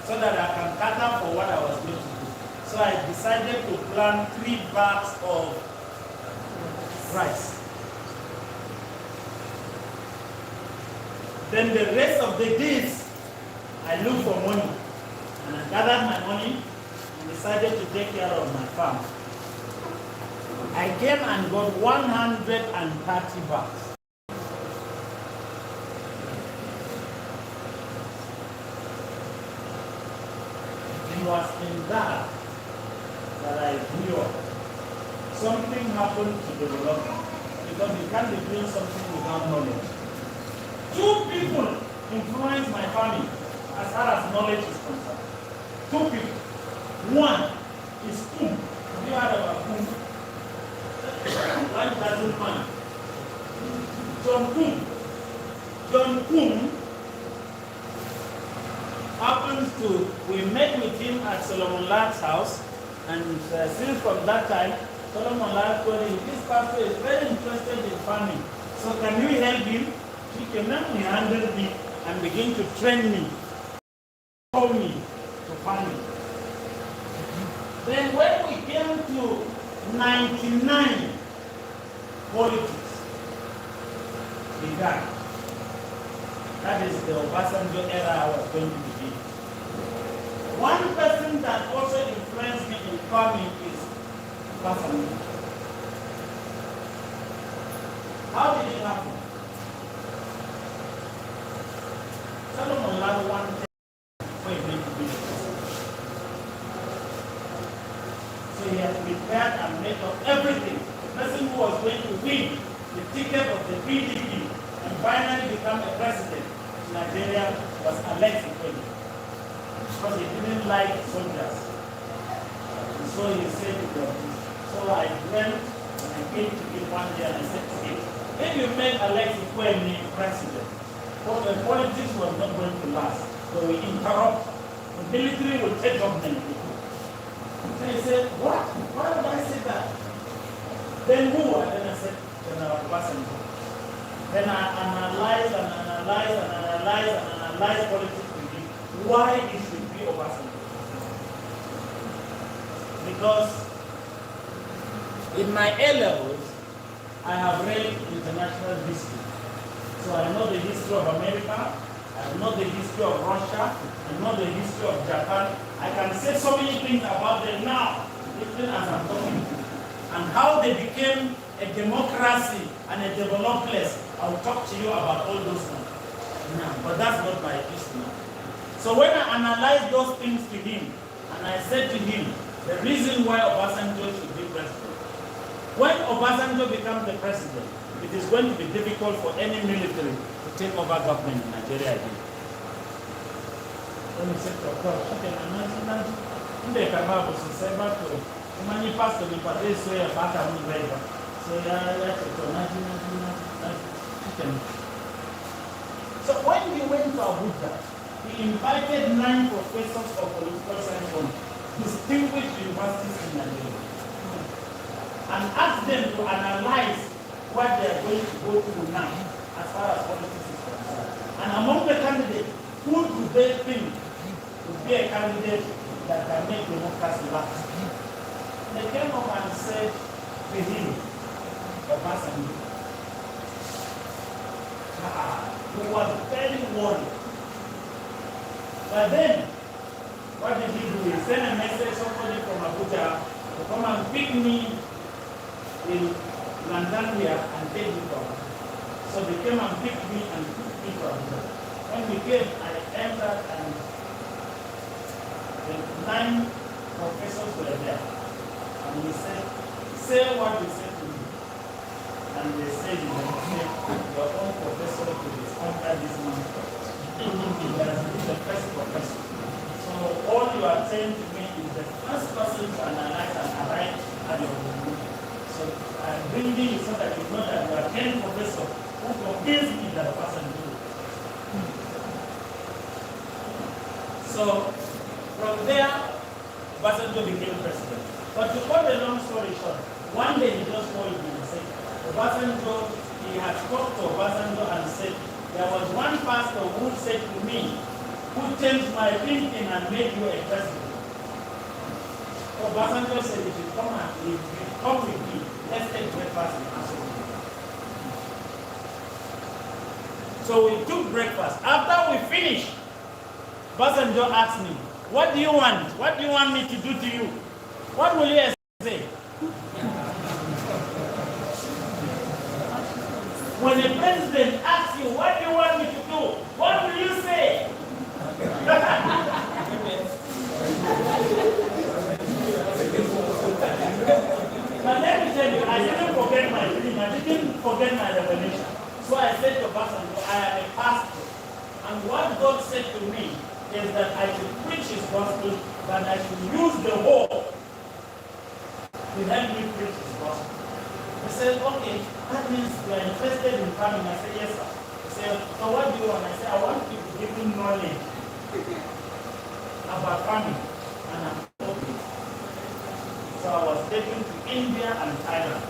so that I can cater for what I was going to do. So I decided to plant 3 bags of rice. Then the rest of the days, I looked for money, and I gathered my money and decided to take care of my farm. I came and got 130 bags. was in that I grew up. Something happened to development because you can't be doing something without knowledge. Two people influenced my family as far as knowledge is concerned. Two people. One is Kum. Have you heard about Kum? 1,000 man. John Kum. John Kum happens to, we met with him at Solomon Lark's house, and since from that time, Solomon Lark told him, this pastor is very interested in farming, so can you help him? He came down, he handled me and began to train me, show me to farming. Then when we came to 99, politics began. That is the Obasanjo era I was going to begin. One person that also influenced me in farming is Obasanjo. How did it happen? Solomon Lark wanted for him to be the president. So he had prepared and made up everything. The person who was going to win the ticket of the PDP and finally become a president in Nigeria was Alex Ikweme. Because he didn't like soldiers. And so he said to them, so I went and I came to him one day and I said to him, if you make Alex Ikweme president, well, the politics was not going to last. So we interrupt. The military will take government. So he said, what? Why would I say that? Then who? And then I said, General Obasanjo. Then I analyzed politics with him. Why it should be Obasanjo? Because in my A levels, I have read international history. So I know the history of America, I know the history of Russia, I know the history of Japan. I can say so many things about them now, even as I'm talking to you. And how they became a democracy and a developed place. I'll talk to you about all those things now, but that's not my issue now. So when I analyzed those things to him, and I said to him, the reason why Obasanjo should be president. When Obasanjo becomes the president, it is going to be difficult for any military to take over government in Nigeria again. When he said, of course, okay, I'm not so when he went to Abuja, he invited 9 professors of political science from distinguished universities in Nigeria and asked them to analyze what they are going to go through now as far as politics is concerned. And among the candidates, who do they think would be a candidate that can make democracy last? They came up and said to him, Obasanjo. He was very worried. But then, what did he do? He sent a message to somebody from Abuja to come and pick me in Langtang North and take me from. So they came and picked me and took me from. When we came, I entered and the 9 professors were there. And we said, say what you said to me. And they said, your own professor to discover this man. He is the first professor. So all you are saying to me is the first person to analyze and arrive at your conclusion. So I'm bringing you so that you know that you are 10 professors who convinced me that a person do it. So from there, Obasanjo became president. But to cut a long story short, one day he just called me and said, Obasanjo, he had talked to Obasanjo and said, there was one pastor who said to me, who changed my thinking and made you a president. Obasanjo said, if you come with me, let's take breakfast in Asoro. So we took breakfast. After we finished, Obasanjo asked me, what do you want? What do you want me to do to you? What will you say? When a president asks you, what do you want me to do? What will you say? what God said to me is that I should preach His gospel, that I should use the whole to help me preach His gospel. He said, okay, that means you are interested in farming. I said, yes, sir. He said, so what do you want? I said, I want you to give me knowledge about farming. And I'm okay. So I was taken to India and Thailand.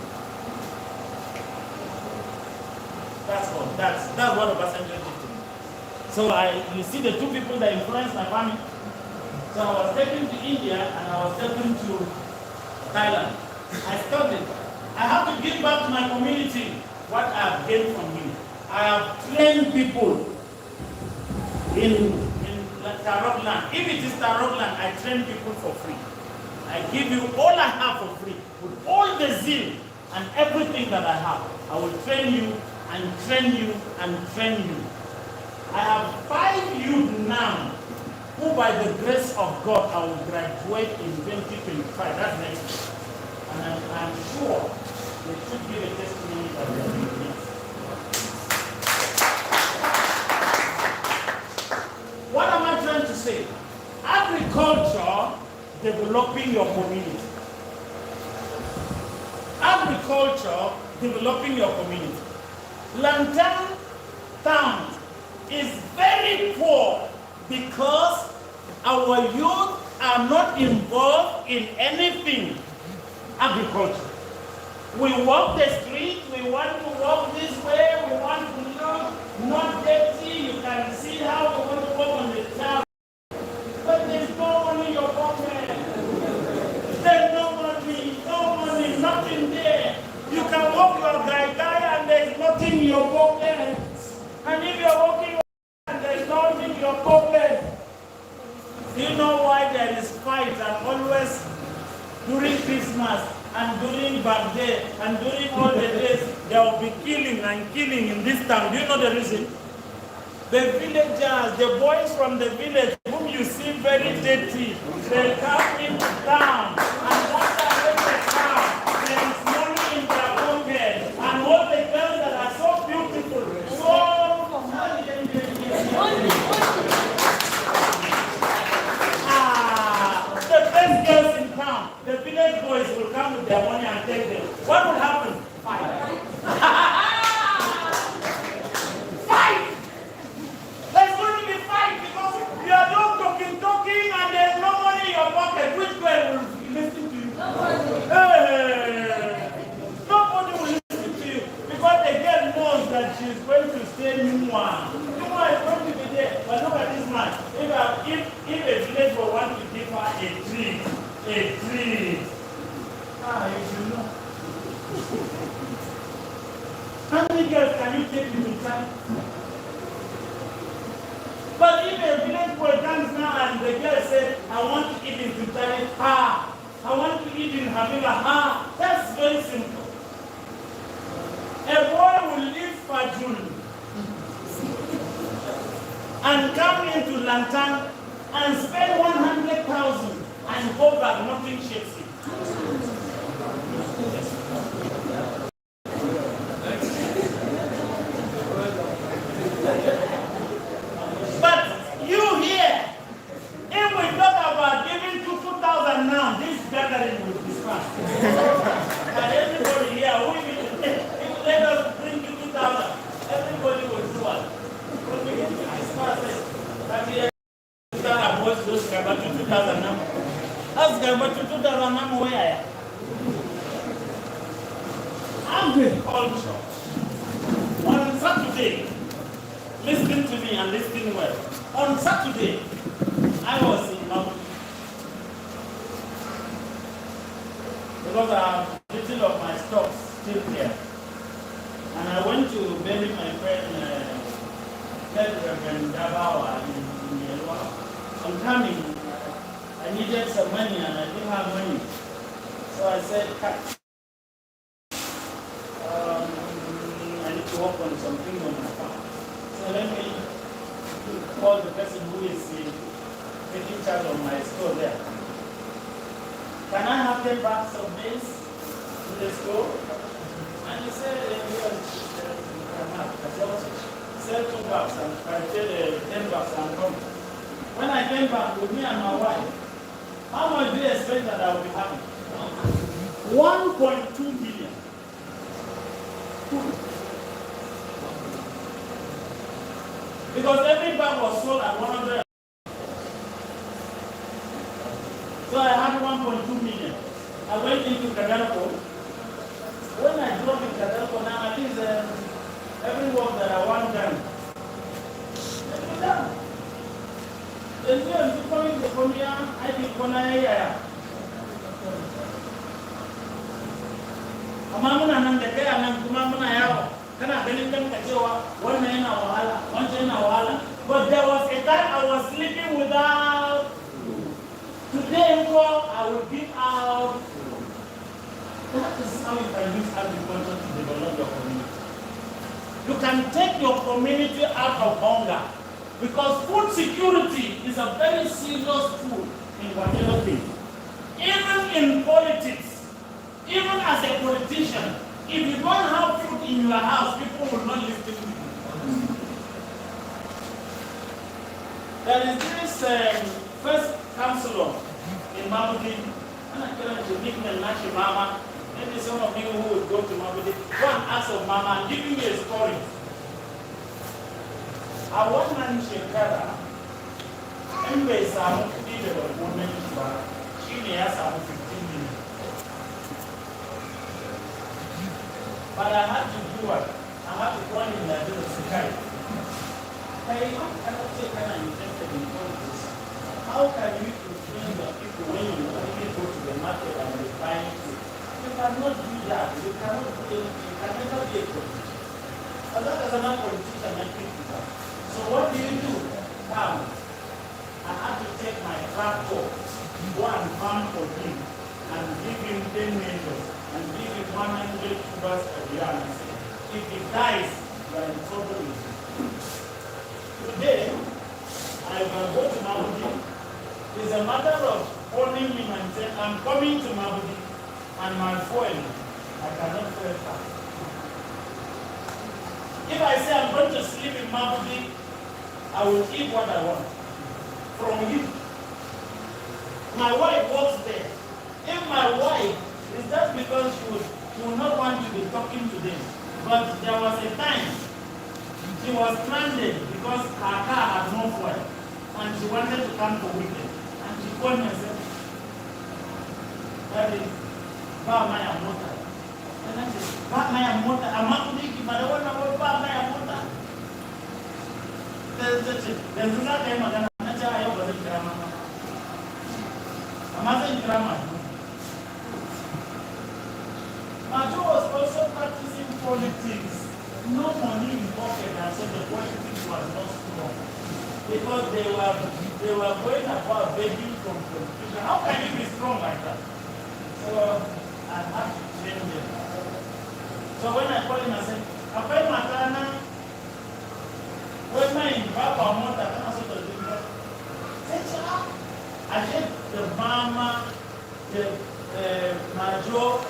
That's all. That's what Obasanjo did to me. So you see the two people that influenced my family. So I was taken to India and I was taken to Thailand. I studied. I have to give back to my community what I have gained from him. I have trained people in Tarok land. If it is Tarok land, I train people for free. I give you all I have for free. With all the zeal and everything that I have, I will train you and train you and train you. I have 5 youth now who by the grace of God I will graduate in 2025. That's next year. And I'm sure they should give a testimony that they are doing this. What am I trying to say? Agriculture developing your community. Agriculture developing your community. Langtang town is very poor because our youth are not involved in anything agriculture. We walk the street, we want to walk this way, we want to look not dirty, you can see how we want to walk on the town. But there's no money in your pocket. There's no money, nothing there. You can walk your guy and there's nothing in your pocket. And if you're walking and there's nothing in your pocket, do you know why there is fight and always during Christmas and during birthday and during all the days there will be killing and killing in this town? Do you know the reason? The villagers, the boys from the village whom you see very dirty, they come into town and once they enter town, there is money in their pocket and all the girls that are so beautiful, the best girls in town, the village boys will come with their money and take them. What will happen? Fight. Fight! There's going to be fight because you are not talking and there's no money in your pocket. Which girl will listen to you? Nobody will listen to you because the girl knows that she's going to stay in one. Is going to be there. But look at this man. If a village will want to give her a tree, you should know. How many girls can you take into time? But if a village boy comes now and the girl says, I want to eat in Tutari, I want to eat in Habila, that's very simple. A boy will leave Fajul and come into Langtang and spend 100,000 and go back, nothing shakes him. But you here, if we talk about giving 2,000 now, this gathering will be fast. But everybody here, if let us bring you 2,000, everybody will do what? When we get to this process, that we start about those Gabatu 2,000 now. Ask Gabatu 2,000 now where? Agriculture. On Saturday, listen to me and listen well. On Saturday, I was in Mount because I have little of my stocks still here. And I went to bury my friend Reverend Dabawa in Yelwa. I'm coming. I needed some money and I didn't have money. So I said, I need to work on something on my farm. So let me call the person who is taking charge of my store there. Can I have 10 bags of maize to the store? And he said, yes, you can have. I said, sell 2 bags and I tell 10 bags and same bank with me and my wife, how much do you expect that I will be having? 1.2 million. Because every bank was sold at 100. So I had 1.2 million. I went into Kadarko. When I drove in Kadarko now, at least every work that I want done, let me done. Then you are coming to Konya, I think Konya. Amamuna nan da kai anan kuma muna yawo kana ganin kan ka cewa wannan yana wahala wancan yana wahala, but there was a time I was sleeping without. Today I will give out. That is how you can use agriculture to develop your community. You can take your community out of hunger, because food security is a very serious tool in whatever thing. Even in politics. Even as a politician, if you don't have food in your house, people will not listen to you. There is this first councillor in Mabudi, and I tell him to nickname Nashi Mama. Maybe some of you who would go to Mabudi, go and ask of Mama and give me a story. I want man Shekara, anyway, some people were women, she may have some 15 minutes. But I had to do it. I had to go in the sky. I cannot say kind of interested in politics. How can you influence the people when you only go to the market and you buy food? You cannot do that. You cannot do anything. You can never be a politician. As long as I'm not a politician, I think that. So what do? Now, I had to take my tractor, go and farm for him, and give him 10 million. And give him 100 tubers a year and say, if he dies, you are in trouble with him. Today, I will go to Mabudi. It's a matter of phoning him and saying, I'm coming to Mabudi, and my foil, I cannot fuel fast. If I say I'm going to sleep in Mabudi, I will eat what I want from him. My wife works there. If my wife, it's just because she would not want to be talking to them. But there was a time she was stranded because her car had no fuel. And she wanted to come for weekend. And she called me and said, Daddy, buy my motor. And I said, buy my motor. I'm not going to but I want to buy my motor. There's not a man. I'm not sure I ever did drama. I'm not in drama. Majo was also practicing politics. No money in pocket, and so the politics was not strong. Because they were going about begging from politicians. How can you be strong like that? So I had to change them. So when I called him, I said, Apai Matana, when my Papa Mota can also do that. I said, the mama, the Majo,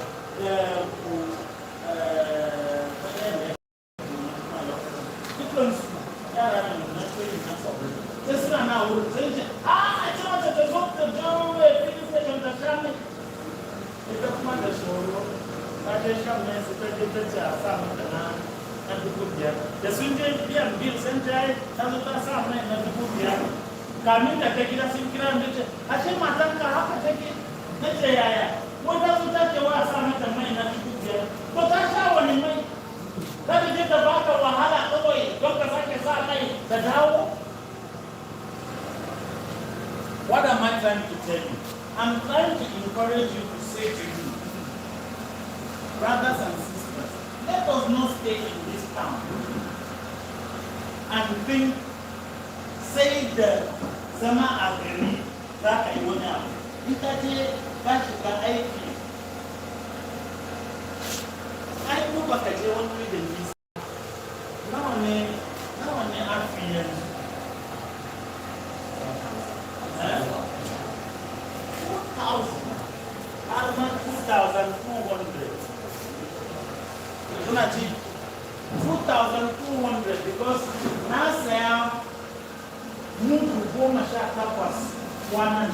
Kami da kai gida sun kira mu ce ashe matan ka haka take nace yaya wata su take wa sa mata mai na dukiya to ta sha wani mai kada je ta baka wahala kawai don ka sake sa kai da dawo. What am I trying to tell you? I'm trying to encourage you to say to you, brothers and sisters, let us not stay in this town and think, say the zama a gari za ka yi wani abu. Ita ce ka shiga aiki. Ai ko baka je wani wuri da nisa. Nawa ne arfi yanzu? 4,000. Har ma 2,200. Kuna ci 2,200 because na saya mutu 18 one.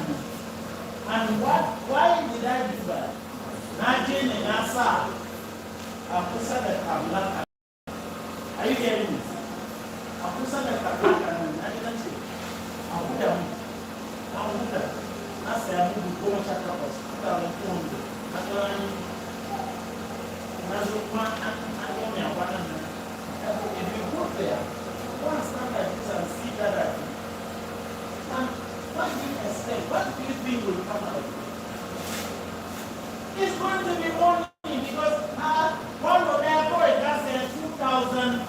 And why did I do that? Najin and Asa, Akusa the Kablaka. Are you getting this? Akusa the Kablaka, and I didn't say, I would have. I say, I would go and check up us. I would go and if you go there, go and stand like this and see that. And what do you expect? What do you think will come out of it? It's going to be money because one of their boys has 2,000.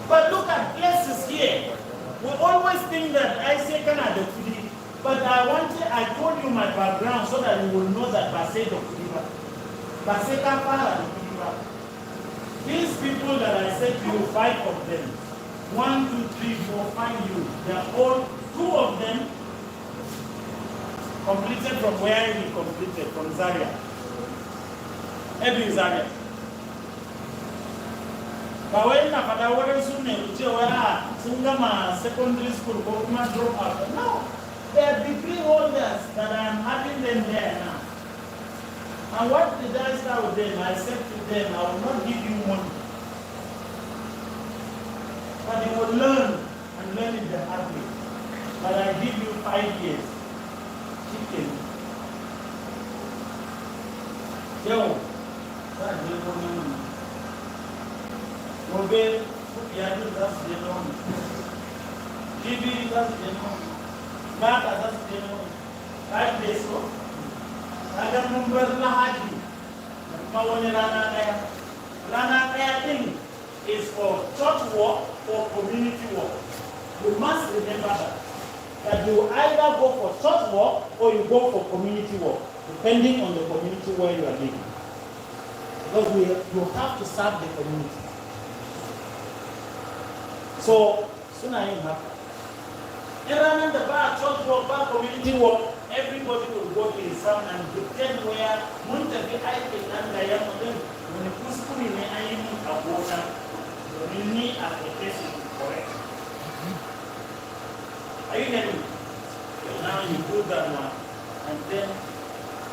But look at places here. We always think that I say Canada today, but I told you my background so that you will know that Basedo Kudiba. Baseka Para Kudiba. These people that I said to you, 5 of them, 1, 2, 3, 4, 5 you, they are all, 2 of them completed from where he completed, from Zaria. Every Zaria. But when I was secondary school, drop out. No, they are degree holders that I am having them there now. And what did I start with them? I said to them, I will not give you money. But you will learn and learn it the hard way. But I give you 5 years. Chicken. Yo, that's the money. Mobile, Yadu, that's the money. TV, that's the money. Mata, that's the money. 5 days, so. I got number Lahaji. Mawani Lana Kaya thing is for church work or community work. You must remember that you either go for church work or you go for community work, depending on the community where you are living. Because you have to serve the community. So, soon I have. And the bar, church work, bar, community work, everybody will go to his town and pretend where Muntabi Aikin and Diamond, when you put school in the island of water, you need application correct. Are you getting me? So now you do that one, and then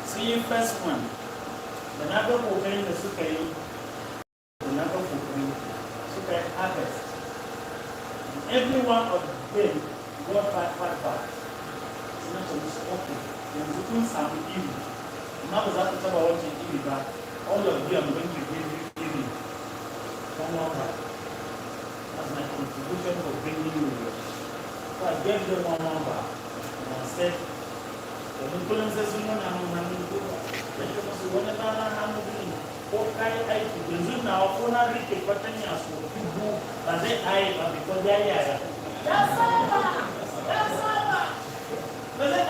see first one. The number of the Sukai, the number of Sukai harvest. Every one of them got 5 bags. Okay. Then you can some give. Now that is about what you give back. All of you I'm going to give you. One more back. That's my contribution for bringing you here. So I gave them one more back. And I said, the influences you know I'm going to do. Let you know what I'm doing. Okay, I do now. For now, we take what any as well. But then because they are here. That's all. That's all. But then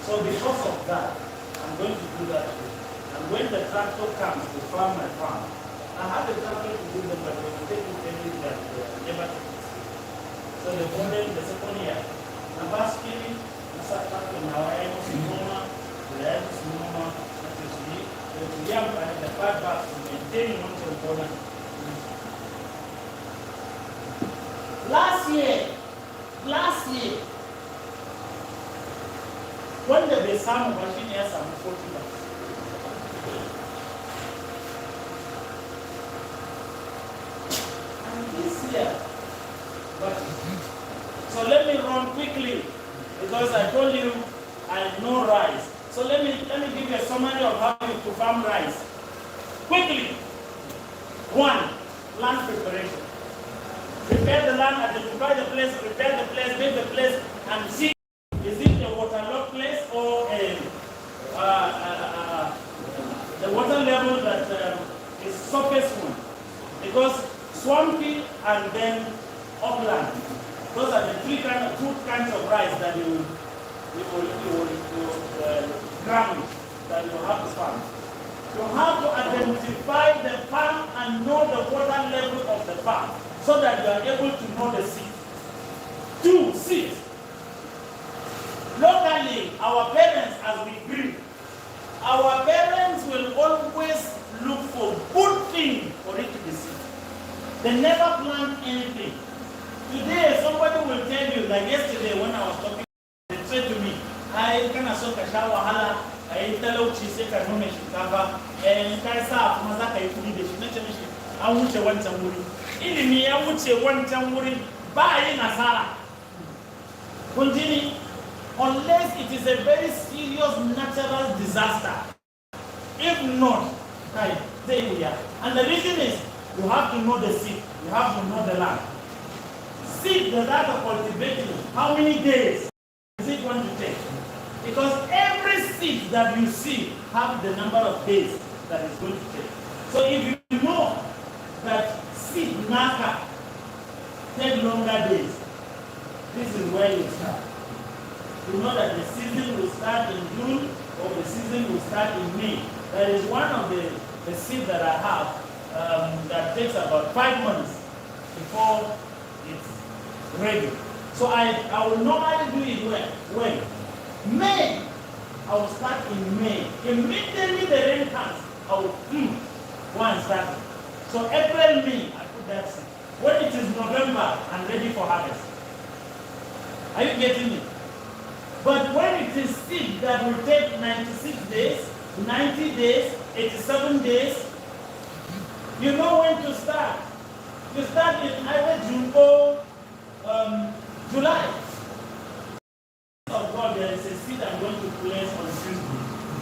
so because of that, I'm going to do that too. And when the tractor comes to farm my farm, I have a tractor to do them, but they will take it every that never take it. So the second year, I'm asking, I start talking now, I am Simona, the Simona, the young and the 5 bucks to maintain one component. Last year, when the Besam machine has some 40 bucks. And this year, but so let me run quickly because I told you I know rice. So let me give you a summary of how to farm rice. Quickly. 1, land preparation. Prepare the land, identify the place, prepare the place, make the place, and see is it a waterlogged place or the water level that is surface one. Because swampy and then upland, those are the 2 kinds of rice that you ground that you have to farm. You have to identify the farm and know the water level of the farm, so that you are able to know the seed. 2, seed. Locally, our parents, as we grew, our parents will always look for good thing for it to be seen. They never plant anything. Today, somebody will tell you, like yesterday when I was talking, they said to me, I kana so ka sha wahala, ai talauci sai ka nome shinkafa, kai sa kuma za ka yi kudi da shi, nace mishi an wuce wancan wuri. Ilimi ya wuce wancan wuri ba yi nasara. Kun ji ni? Unless it is a very serious natural disaster. If not, right, there we are. And the reason is, you have to know the seed, you have to know the land. Seed that are cultivating, how many days is it going to take? Because every seed that you see have the number of days that it's going to take. So if you know that seed naka take longer days, this is where you start. You know that the season will start in June or the season will start in May. There is one of the seeds that I have that takes about 5 months before it's ready. So I will normally do it when? May. I will start in May. Immediately the rain comes, I will go and start it. So April, May, I put that seed. When it is November, I'm ready for harvest. Are you getting it? But when it is seed that will take 96 days, 90 days, 87 days, you know when to start. You start in either June or July. Of God, there is a seed I'm going to place on Tuesday.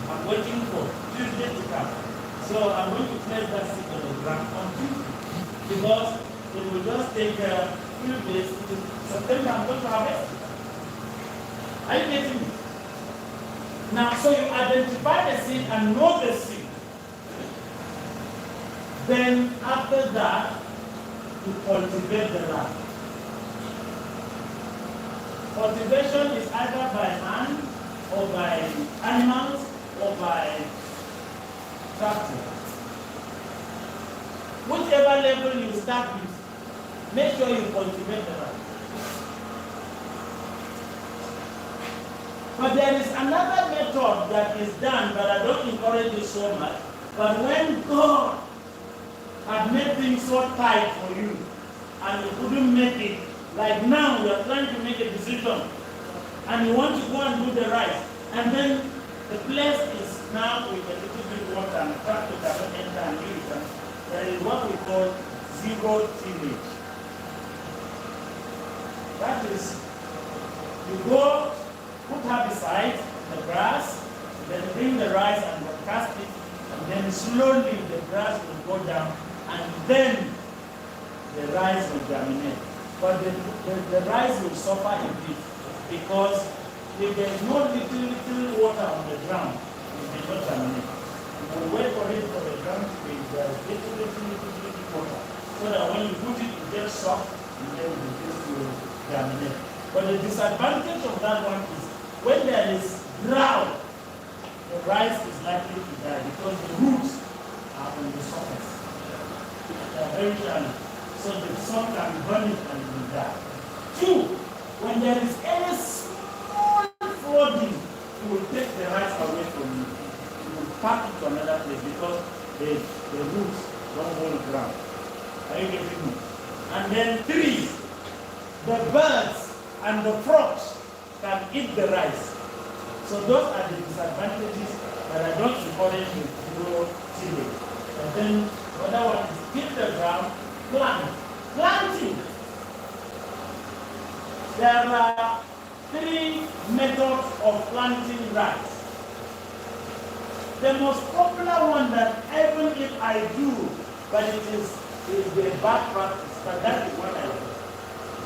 I'm waiting for Tuesday to come. So I'm going to place that seed on the ground on Tuesday. Because it will just take a few days to September. I'm going to harvest. Are you getting me? Now, so you identify the seed and know the seed. Then, after that, you cultivate the land. Cultivation is either by hand, or by animals, or by tractor. Whichever level you start with, make sure you cultivate the land. But there is another method that is done, but I don't encourage you so much. But when God had made things so tight for you, and you couldn't make it, like now you are trying to make a decision, and you want to go and do the right, and then the place is now with a little bit water, and the tractor cannot enter and use it. There is what we call zero tillage. That is, you go, put herbicide, the grass, then bring the rice and cast it, and then slowly the grass will go down, and then the rice will germinate. But the rice will suffer a bit, because if there is no little water on the ground, it will not germinate. You will wait for it for the ground to be there, little water, so that when you put it, it gets soft, and then it will germinate. But the disadvantage of that one is, when there is drought, the rice is likely to die because the roots are on the surface. They are very shallow. So the sun can burn it and it will die. 2, when there is any small flooding, it will take the rice away from you. It will pack it to another place because the roots don't hold ground. Are you getting me? And then 3, the birds and the frogs can eat the rice. So those are the disadvantages that I don't encourage you to grow today. And then another one is keep the ground, plant. Planting. There are 3 methods of planting rice. The most popular one that even if I do, but it is a bad practice, but that is what I do.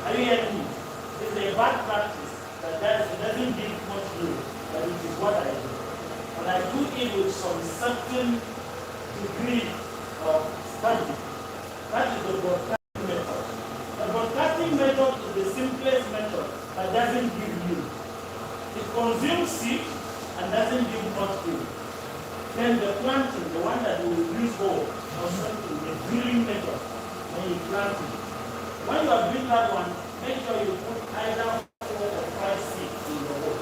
Are you hearing me? It's a bad practice. It doesn't give much good, but it is what I do. And I do it with some certain degree of study. That is the broadcasting method. The broadcasting method is the simplest method that doesn't give you. It consumes seed and doesn't give much food. Then the planting, the one that you will use for or something, the drilling method, when you plant it. When you are doing that one, make sure you put either 4 or 5 seeds in the hole.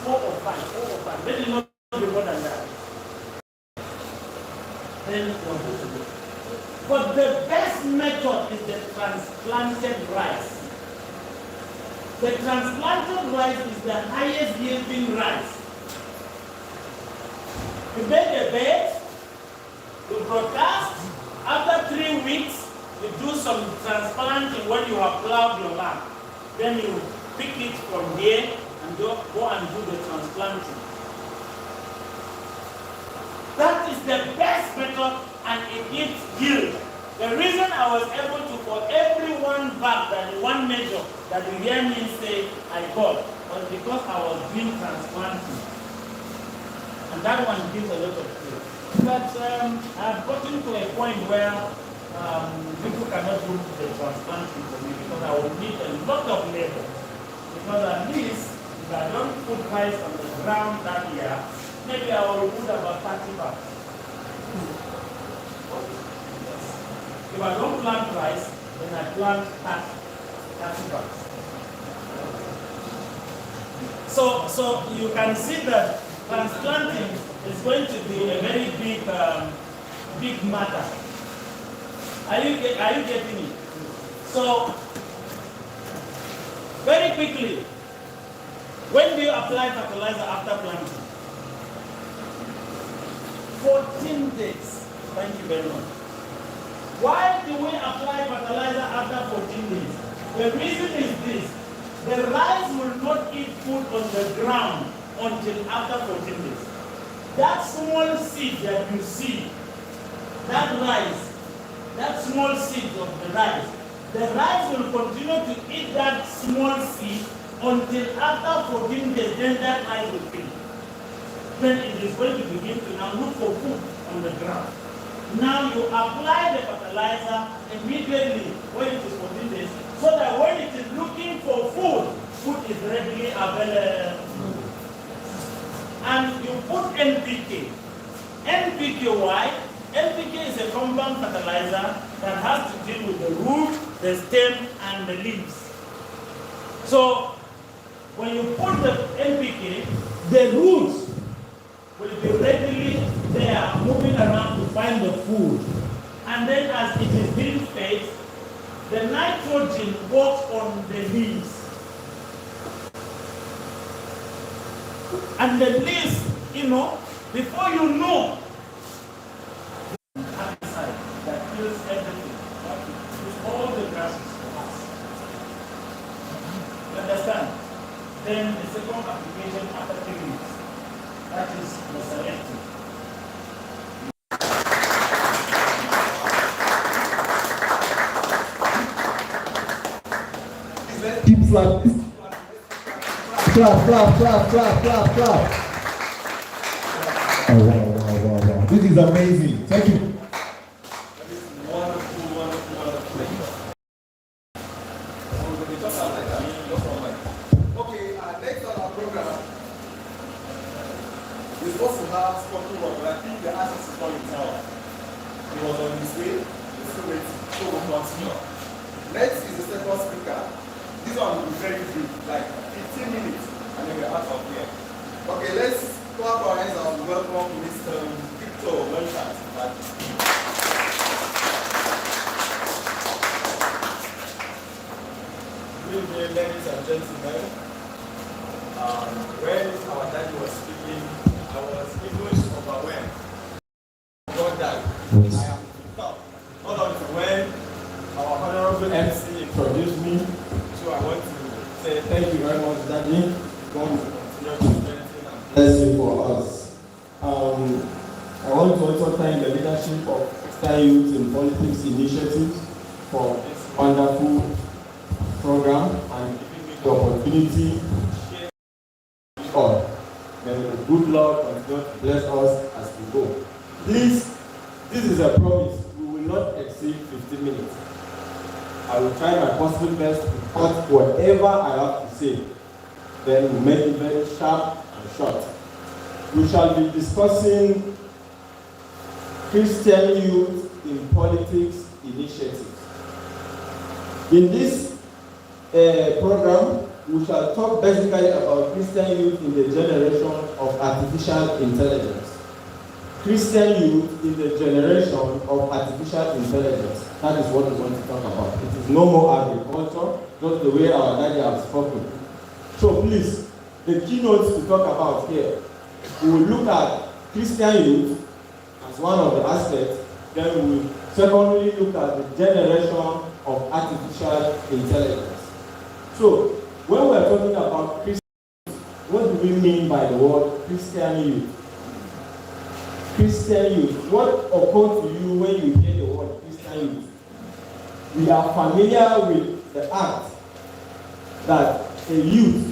4 or 5. Let it not be more than that. then you're good to go. But the best method is the transplanted rice. The transplanted rice is the highest yielding rice. You make a bed, you broadcast, after 3 weeks, you do some transplanting when you have plowed your land. Then you pick it from here and go and do the transplanting. That is the best method and it gives yield. The reason I was able to, for every one bag that one measure that you hear me say I got, was because I was doing transplanting. And that one gives a lot of yield. But I've gotten to a point where people cannot do the transplanting for me because I will need a lot of labor. Because at least if I don't put rice on the ground that year, maybe I will put about 30 bags. If I don't plant rice, then I plant 30 bags. So you can see that transplanting is going to be a very big matter. Are you getting it? So, very quickly, when do you apply fertilizer after planting? 14 days. Thank you very much. Why do we apply fertilizer after 14 days? The reason is this. The rice will not eat food on the ground until after 14 days. That small seed that you see, that rice, that small seed of the rice will continue to eat that small seed until after 14 days, then that rice will finish. Then it is going to begin to now look for food on the ground. Now you apply the fertilizer immediately when it is 14 days, so that when it is looking for food, food is readily available. And you put NPK. NPK, why? NPK is a compound fertilizer that has to deal with the root, the stem, and the leaves. So when you put the NPK, the roots will be readily there, moving around to find the food. And then as it is being fed, the nitrogen works on the leaves. And the leaves, before you know, herbicide that kills everything, with all the grasses for us. You understand? Then the second application after 3 weeks, that is the selective.
Keep slapping. Clap. Oh, wow. This is amazing. Thank you.
That is wonderful. Okay, next on our program, we're supposed to have spoken word, but I think the artist is not in town. He was on his way, he's still waiting, so we'll continue. Next is the second speaker. This one will be very brief, like 15 minutes, and then we're out of here. Okay, let's clap our hands and welcome Mr. Victor Langtang. Good evening, ladies and gentlemen. When our daddy was speaking, I was even overwhelmed. God died. I am top. Not until when our honorable MC introduced me, so I want to say thank you very much, Daddy. God will continue to strengthen and bless you for us. I want to also thank the leadership of Christian Youth in Politics Initiative for this wonderful program and giving me the opportunity to share with all. May the good Lord continue to bless us as we go. Please, this is a promise. We will not exceed 15 minutes. I will try my possible best to cut whatever I have to say. Then we'll make it very sharp and short. We shall be discussing Christian Youth in Politics Initiative. In this program, we shall talk basically about Christian youth in the generation of artificial intelligence. Christian youth in the generation of artificial intelligence. That is what we want to talk about. It is no more agriculture, just the way our daddy has spoken. So please, the keynotes to talk about here, we will look at Christian youth as one of the aspects, then we will secondly look at the generation of artificial intelligence. So, when we are talking about Christian youth, what do we mean by the word Christian youth? Christian youth, what occurs to you when you hear the word Christian youth? We are familiar with the act that a youth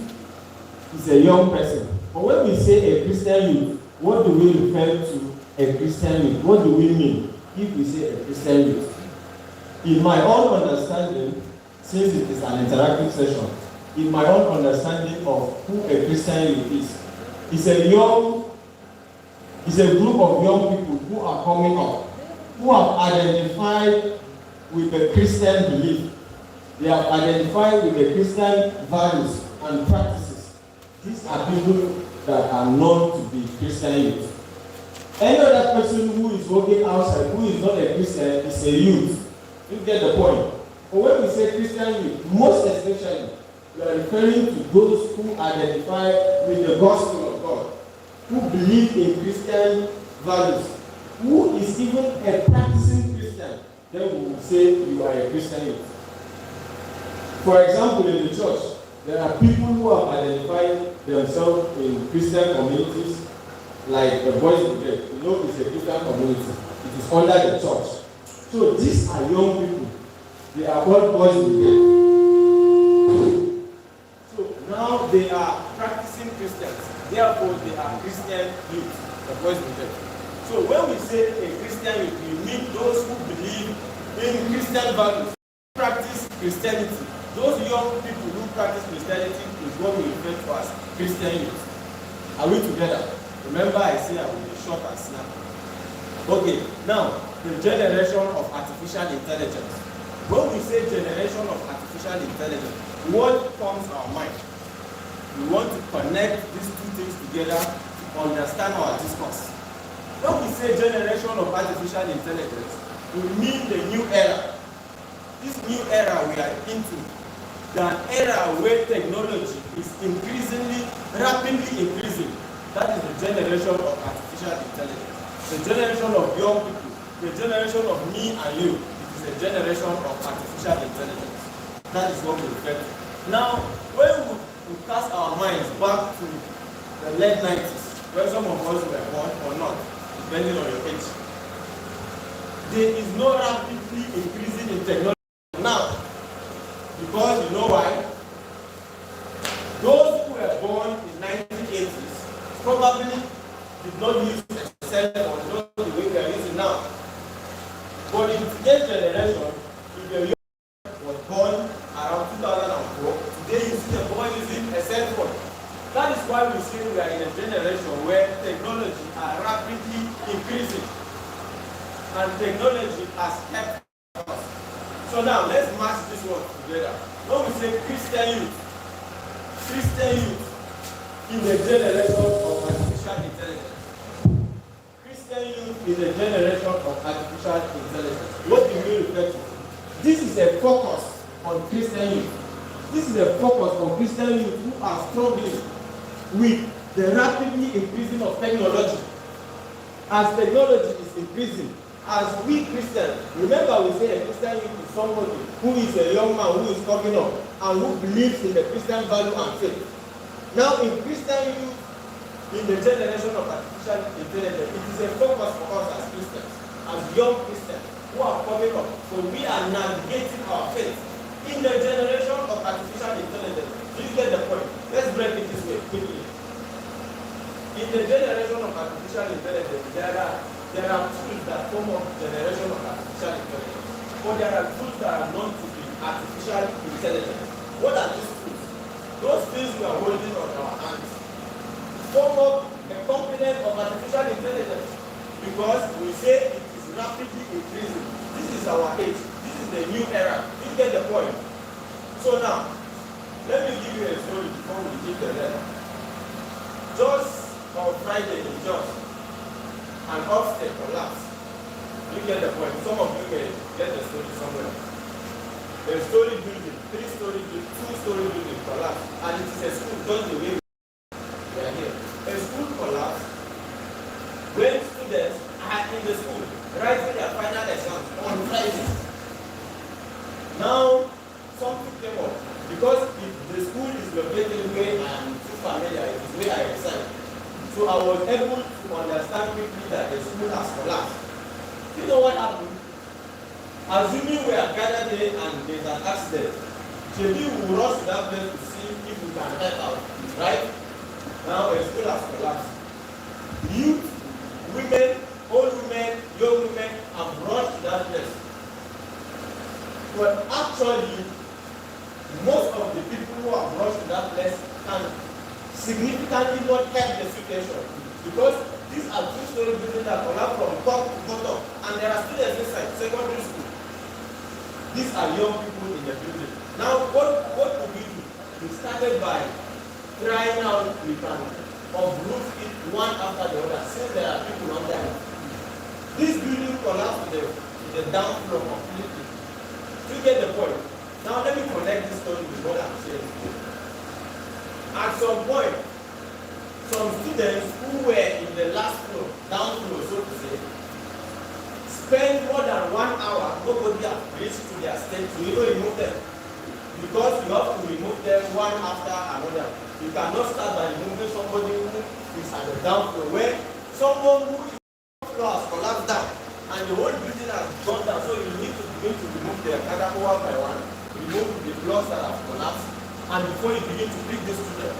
is a young person. But when we say a Christian youth, what do we refer to a Christian youth? What do we mean if we say a Christian youth? In my own understanding, since it is an interactive session, in my own understanding of who a Christian youth is a group of young people who are coming up, who have identified with the Christian belief. They have identified with the Christian values and practices. These are people that are known to be Christian youth. Any other person who is working outside, who is not a Christian, is a youth. You get the point. But when we say Christian youth, most especially, we are referring to those who identify with the gospel of God, who believe in Christian values, who is even a practicing Christian. Then we will say you are a Christian youth. For example, in the church, there are people who have identified themselves in Christian communities, like the Boys Brigade. You know, it's a Christian community. It is under the church. So these are young people. They are called Boys Brigade. So now they are practicing Christians. Therefore, they are Christian youth, the Boys Brigade. So when we say a Christian youth, we mean those who believe in Christian values, practice Christianity. Those young people who practice Christianity is what we refer to as Christian youth. Are we together? Remember, I say I will be short and snap. Okay, now the generation of artificial intelligence. When we say generation of artificial intelligence, what comes to our mind? We want to connect these two things together to understand our discourse. When we say generation of artificial intelligence, we mean the new era. This new era we are into, the era where technology is increasingly, rapidly increasing. That is the generation of artificial intelligence. The generation of young people, the generation of me and you, it is a generation of artificial intelligence. That is what we refer to. Now, when we cast our minds back to the late 90s, where some of us were born or not, depending on your age, there is no rapidly increasing in technology now. Because you know why? Those who were born in 1980s probably did not use a cell phone, not the way we are using now. But in today's generation, if your young was born around 2004, today you see the boy using a cell phone. That is why we say we are in a generation where technology are rapidly increasing. And technology has kept us. So now let's match this one together. When we say Christian youth in the generation of artificial intelligence. Christian youth in the generation of artificial intelligence. What do we refer to? This is a focus on Christian youth. This is a focus on Christian youth who are struggling with the rapidly increasing of technology. As technology is increasing, as we Christians, remember we say a Christian youth is somebody who is a young man who is coming up and who believes in the Christian value and faith. Now in Christian youth, in the generation of artificial intelligence, it is a focus for us as Christians, as young Christians who are coming up. So we are navigating our faith in the generation of artificial intelligence. Do you get the point? Let's break it this way quickly. In the generation of artificial intelligence, there are tools that form of generation of artificial intelligence. But there are tools that are known to be artificial intelligence. What are these tools? Those things we are holding on our hands form up a component of artificial intelligence because we say it is rapidly increasing. This is our age. This is the new era. You get the point? So now, let me give you a story before we give the letter. Just on Friday in Jos, and upstairs collapsed. You get the point. Some of you may get the story somewhere. A story building, 3-story building, 2-story building collapsed, and it is a school just the way we are here. A school collapsed when students are in the school writing their final exams on Friday. Now, something came up because if the school is located where I am too familiar, it is where I reside. So I was able to understand quickly that the school has collapsed. You know what happened? Assuming we are gathered here and there's an accident, maybe we will rush to that place to see if we can help out, right? Now the school has collapsed. Youth, women, old women, young women have rushed to that place. But actually, most of the people who have rushed to that place can significantly not help the situation because these are 2-story buildings that collapse from top to bottom, and there are students inside secondary school. These are young people in the building. Now, what could we do? We started by trying out we can uproot it one after the other since there are people on there. This building collapsed to the down floor completely. You get the point? Now let me connect this story with what I'm saying. At some point, some students who were in the last floor, down floor, so to say, spend more than 1 hour, nobody has reached to their stage to even remove them. Because you have to remove them one after another. You cannot start by removing somebody who is at the down floor, where someone who is on the floor has collapsed down, and the whole building has gone down, so you need to begin to remove them either one by one, remove the blocks that have collapsed, and before you begin to pick the student.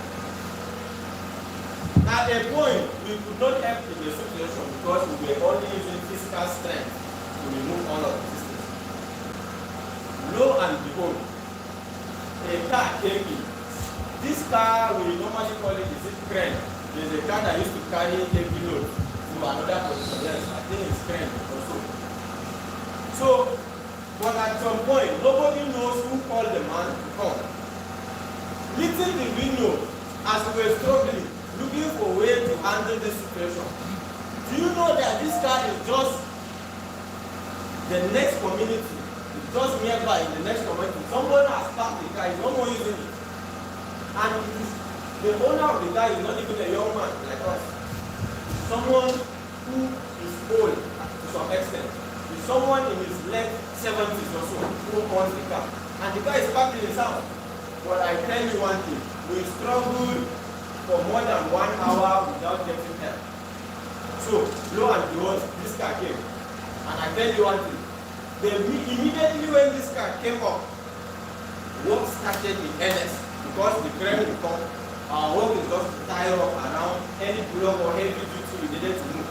At a point, we could not help in the situation because we were only using physical strength to remove all of these things. Lo and behold, a car came in. This car, we normally call it crane. There's a car that used to carry heavy load to another position. Yes, I think it's crane also. So, but at some point, nobody knows who called the man to come. Little did we know, as we were struggling, looking for a way to handle this situation. Do you know that this car is just the next community? It's just nearby in the next community. Someone has parked the car, he's no more using it. And the owner of the car is not even a young man like us. Someone who is old to some extent. It's someone in his late 70s or so who owns the car. And the car is parked in his house. But I tell you one thing, we struggled for more than 1 hour without getting help. So, lo and behold, this car came. And I tell you one thing, immediately when this car came up, work started in earnest because the crane will come. Our work is just to tie up around any block or heavy duty we needed to move.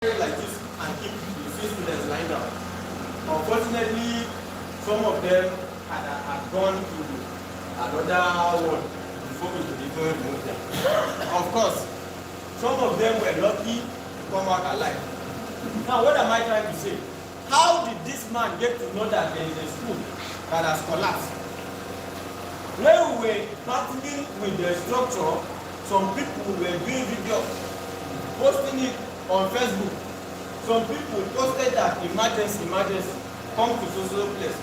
Like this and keep the students lined up. Unfortunately, some of them had gone to another one before we could even remove them. Of course, some of them were lucky to come out alive. Now, what am I trying to say? How did this man get to know that there is a school that has collapsed? When we were battling with the structure, some people were doing videos, posting it on Facebook. Some people posted that emergency, come to social place.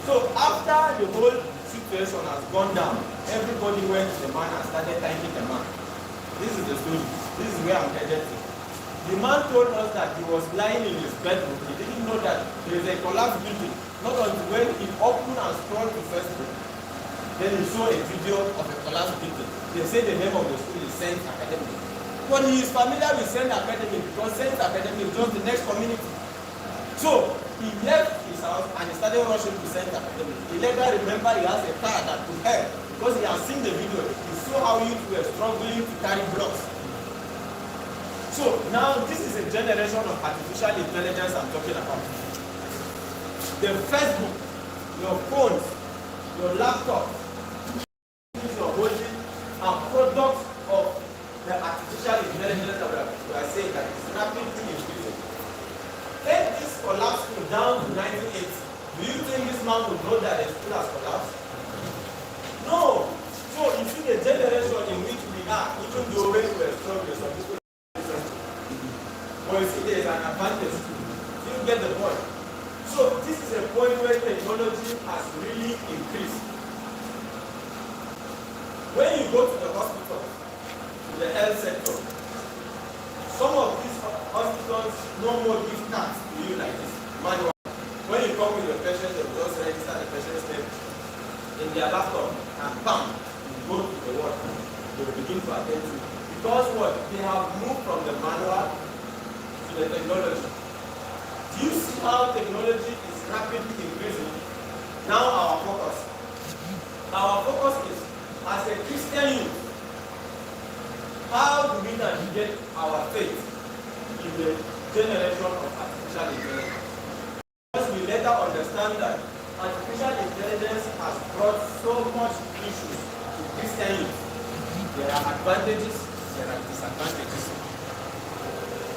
So after the whole situation has gone down, everybody went to the man and started thanking the man. This is the story. This is where I'm headed to. The man told us that he was lying in his bedroom. He didn't know that there is a collapsed building. Not until when he opened and scrolled to Facebook, then he saw a video of a collapsed building. They say the name of the school is Saint Academy. But he is familiar with Saint Academy because Saint Academy is just the next community. So he left his house and he started rushing to Saint Academy. He later remembered he has a car that could help because he has seen the video. He saw how youth were struggling to carry blocks. So now this is a generation of artificial intelligence I'm talking about. The Facebook, your phones, your laptop, things you're holding are products of the artificial intelligence that we are saying that is rapidly increasing. Take this collapse down to 1980. Do you think this man would know that the school has collapsed? No. So you see the generation in which we are, even though when we were struggling, some people But you see, there is an advantage too. You get the point. So this is a point where technology has really increased. When you go to the hospital, to the health sector, some of these hospitals no more give cards to you like this, manual. When you come with your patient, they will just register the patient's name in their laptop and bam, you go to the ward. They will begin to attend to you. Because what? They have moved from the manual to the technology. Do you see how technology is rapidly increasing? Now our focus. Our focus is, as a Christian youth, how do we navigate our faith in the generation of artificial intelligence? Because we later understand that artificial intelligence has brought so much issues to Christian youth. There are advantages, there are disadvantages.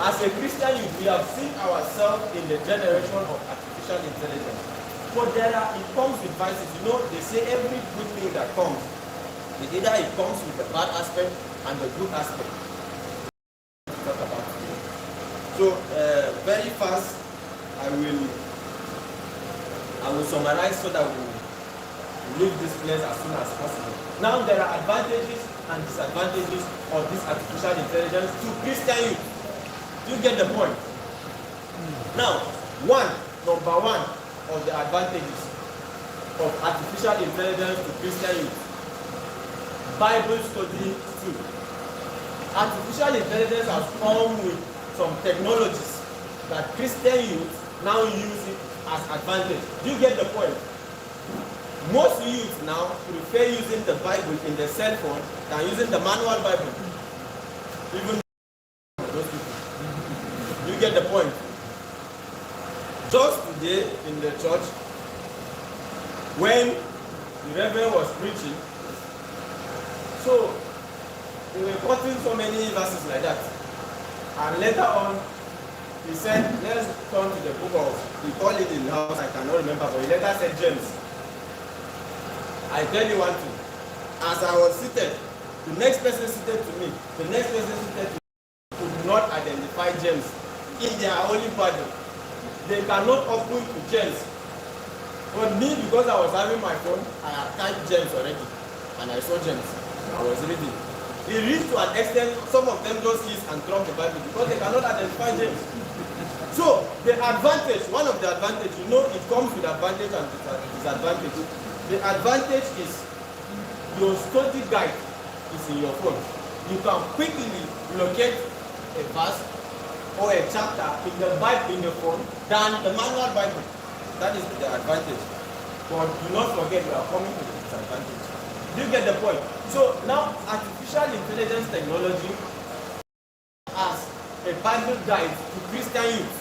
As a Christian youth, we have seen ourselves in the generation of artificial intelligence. But it comes with vices. You know, they say every good thing that comes, either it comes with the bad aspect and the good aspect. Talk about it. So, very fast, I will summarize so that we will leave this place as soon as possible. Now, there are advantages and disadvantages of this artificial intelligence to Christian youth. You get the point? Now, number one of the advantages of artificial intelligence to Christian youth. Bible study too. Artificial intelligence has come with some technologies that Christian youth now use it as advantage. Do you get the point? Most youth now prefer using the Bible in the cell phone than using the manual Bible. Even those people. You get the point? Just today in the church, when the Reverend was preaching, so they were quoting so many verses like that. And later on, he said, let's turn to the book of, he called it in the house, I cannot remember, but he later said James. I tell you one thing, as I was seated, the next person seated to me, the next person seated to me, could not identify James in their holy Bible. They cannot open to James. But me, because I was having my phone, I had typed James already. And I saw James. I was reading. It reached to an extent, some of them just kiss and drop the Bible because they cannot identify James. So, the advantage, one of the advantages, you know, it comes with advantage and disadvantage. The advantage is your study guide is in your phone. You can quickly locate a verse or a chapter in the Bible in your phone than the manual Bible. That is the advantage. But do not forget, we are coming to the disadvantage. Do you get the point? So now artificial intelligence technology as a Bible guide to Christian youth.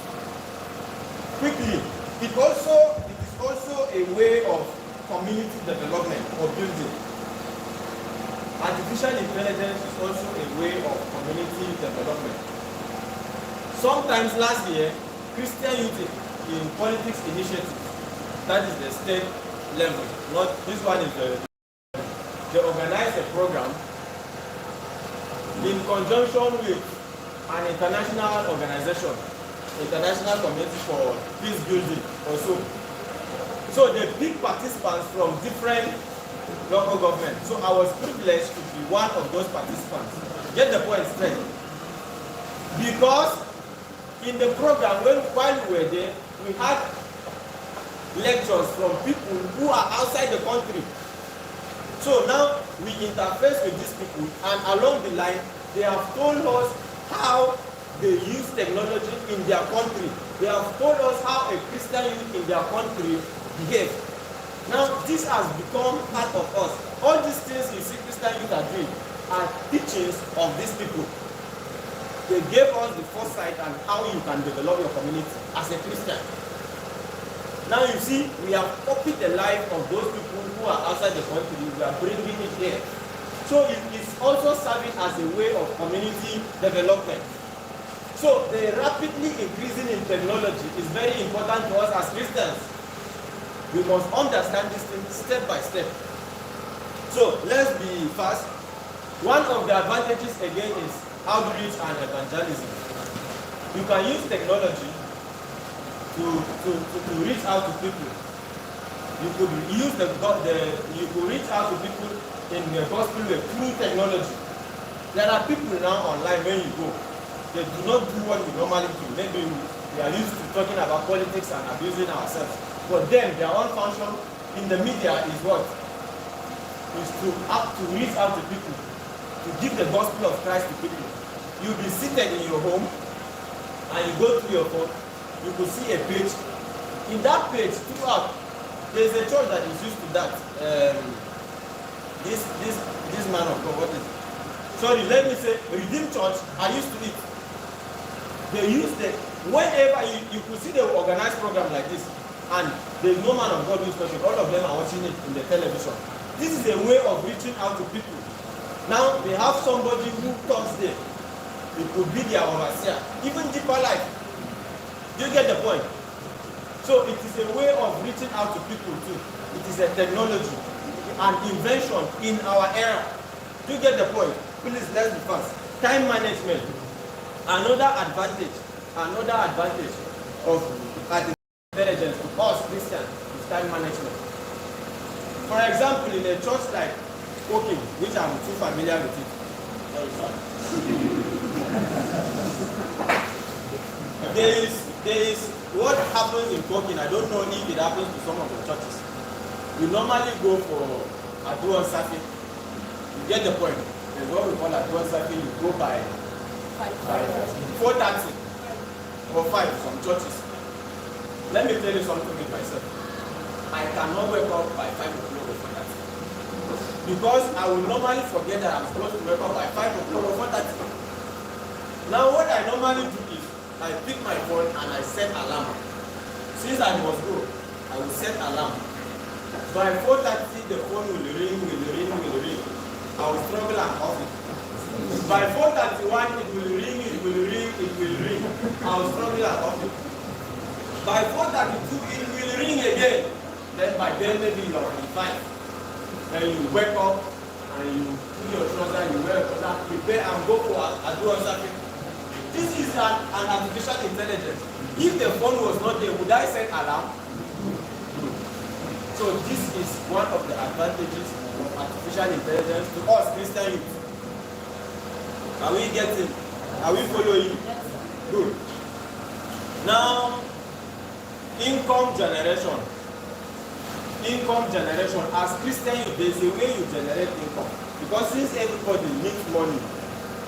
Quickly, it is also a way of community development or building. Artificial intelligence is also a way of community development. Sometimes last year, Christian youth in politics initiative, that is the state level, not this one is they organized a program in conjunction with an international organization, International Committee for Peace Building also. So they picked participants from different local governments. So I was privileged to be one of those participants. Get the point straight. Because in the program, while we were there, we had lectures from people who are outside the country. So now we interface with these people, and along the line, they have told us how they use technology in their country. They have told us how a Christian youth in their country behave. Now this has become part of us. All these things you see Christian youth are doing are teachings of these people. They gave us the foresight on how you can develop your community as a Christian. Now you see, we have copied the life of those people who are outside the country. We are bringing it here. So it is also serving as a way of community development. So the rapidly increasing in technology is very important to us as Christians. We must understand this thing step by step. So let's be fast. One of the advantages again is outreach and evangelism. You can use technology to reach out to people. You could use you could reach out to people in the gospel way through technology. There are people now online when you go, they do not do what we normally do. Maybe we are used to talking about politics and abusing ourselves. For them, their own function in the media is what? Is to reach out to people, to give the gospel of Christ to people. You'll be seated in your home and you go through your phone, you could see a page. In that page, throughout, there's a church that is used to that. This man of God, what is it? Sorry, let me say, Redeemed Church are used to it. They use the, whenever you could see they will organize program like this, and there's no man of God who's talking, all of them are watching it in the television. This is a way of reaching out to people. Now, they have somebody who talks there. It could be their overseer, even deeper life. Do you get the point? So it is a way of reaching out to people too. It is a technology, an invention in our era. Do you get the point? Please, let's be fast. Time management. Another advantage of artificial intelligence to us Christians is time management. For example, in a church like Woking, which I'm too familiar with it. There is what happens in Woking. I don't know if it happens to some of the churches. We normally go for Aduan Safi. You get the point. There's what we call Aduan Safi. You go by 4:30 or 5, some churches. Let me tell you something with myself. I cannot wake up by 5 o'clock or 4:30. Because I will normally forget that I'm supposed to wake up by 5 o'clock or 4:30. Now what I normally do is, I pick my phone and I set alarm. Since I must go, I will set alarm. By 4:30, the phone will ring. I will struggle and off it. By 4:31, it will ring. I will struggle and off it. By 4:32, it will ring again. Then by then, maybe you are on 5. Then you wake up and you put your trousers, you wear a trouser, prepare and go for a do something. This is an artificial intelligence. If the phone was not there, would I set alarm? So this is one of the advantages of artificial intelligence to us Christian youth. Are we getting? Are we following? Good. Now, income generation. As Christian youth, there's a way you generate income. Because since everybody needs money,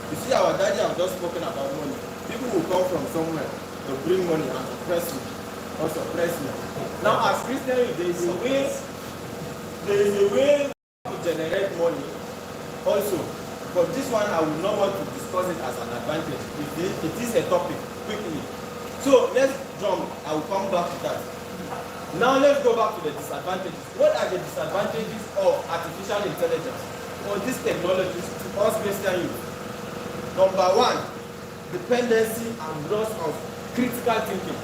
you see our daddy have just spoken about money. People will come from somewhere to bring money and suppress you. Or suppress me. Now as Christian youth, there is a way to generate money also. But this one I will not want to discuss it as an advantage. It is a topic quickly. So let's jump. I will come back to that. Now let's go back to the disadvantages. What are the disadvantages of artificial intelligence or these technologies to us Christian youth? Number 1, dependency and loss of critical thinking.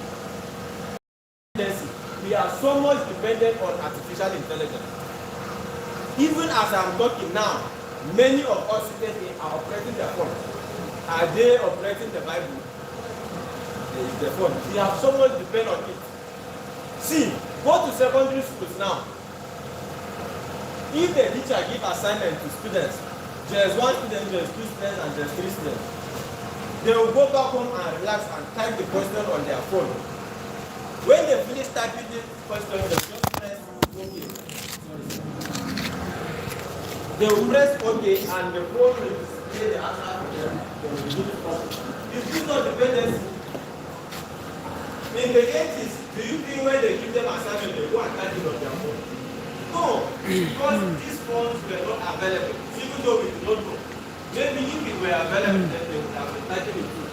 We are so much dependent on artificial intelligence. Even as I'm talking now, many of us today are operating their phone. Are they operating the Bible? The phone. We have so much depend on it. See, go to secondary schools now. If the teacher give assignment to students, there's 1 student, there's 2 students, and there's 3 students. They will go back home and relax and type the question on their phone. When they finish typing the question, they just press OK. They will press OK and the phone will display the answer to them. They will do it properly. Is this not dependency? In the 80s, do you think when they give them assignment, they go and type it on their phone? No, because these phones were not available. Even though we do not know. Maybe if it were available, then they would have been typing it too.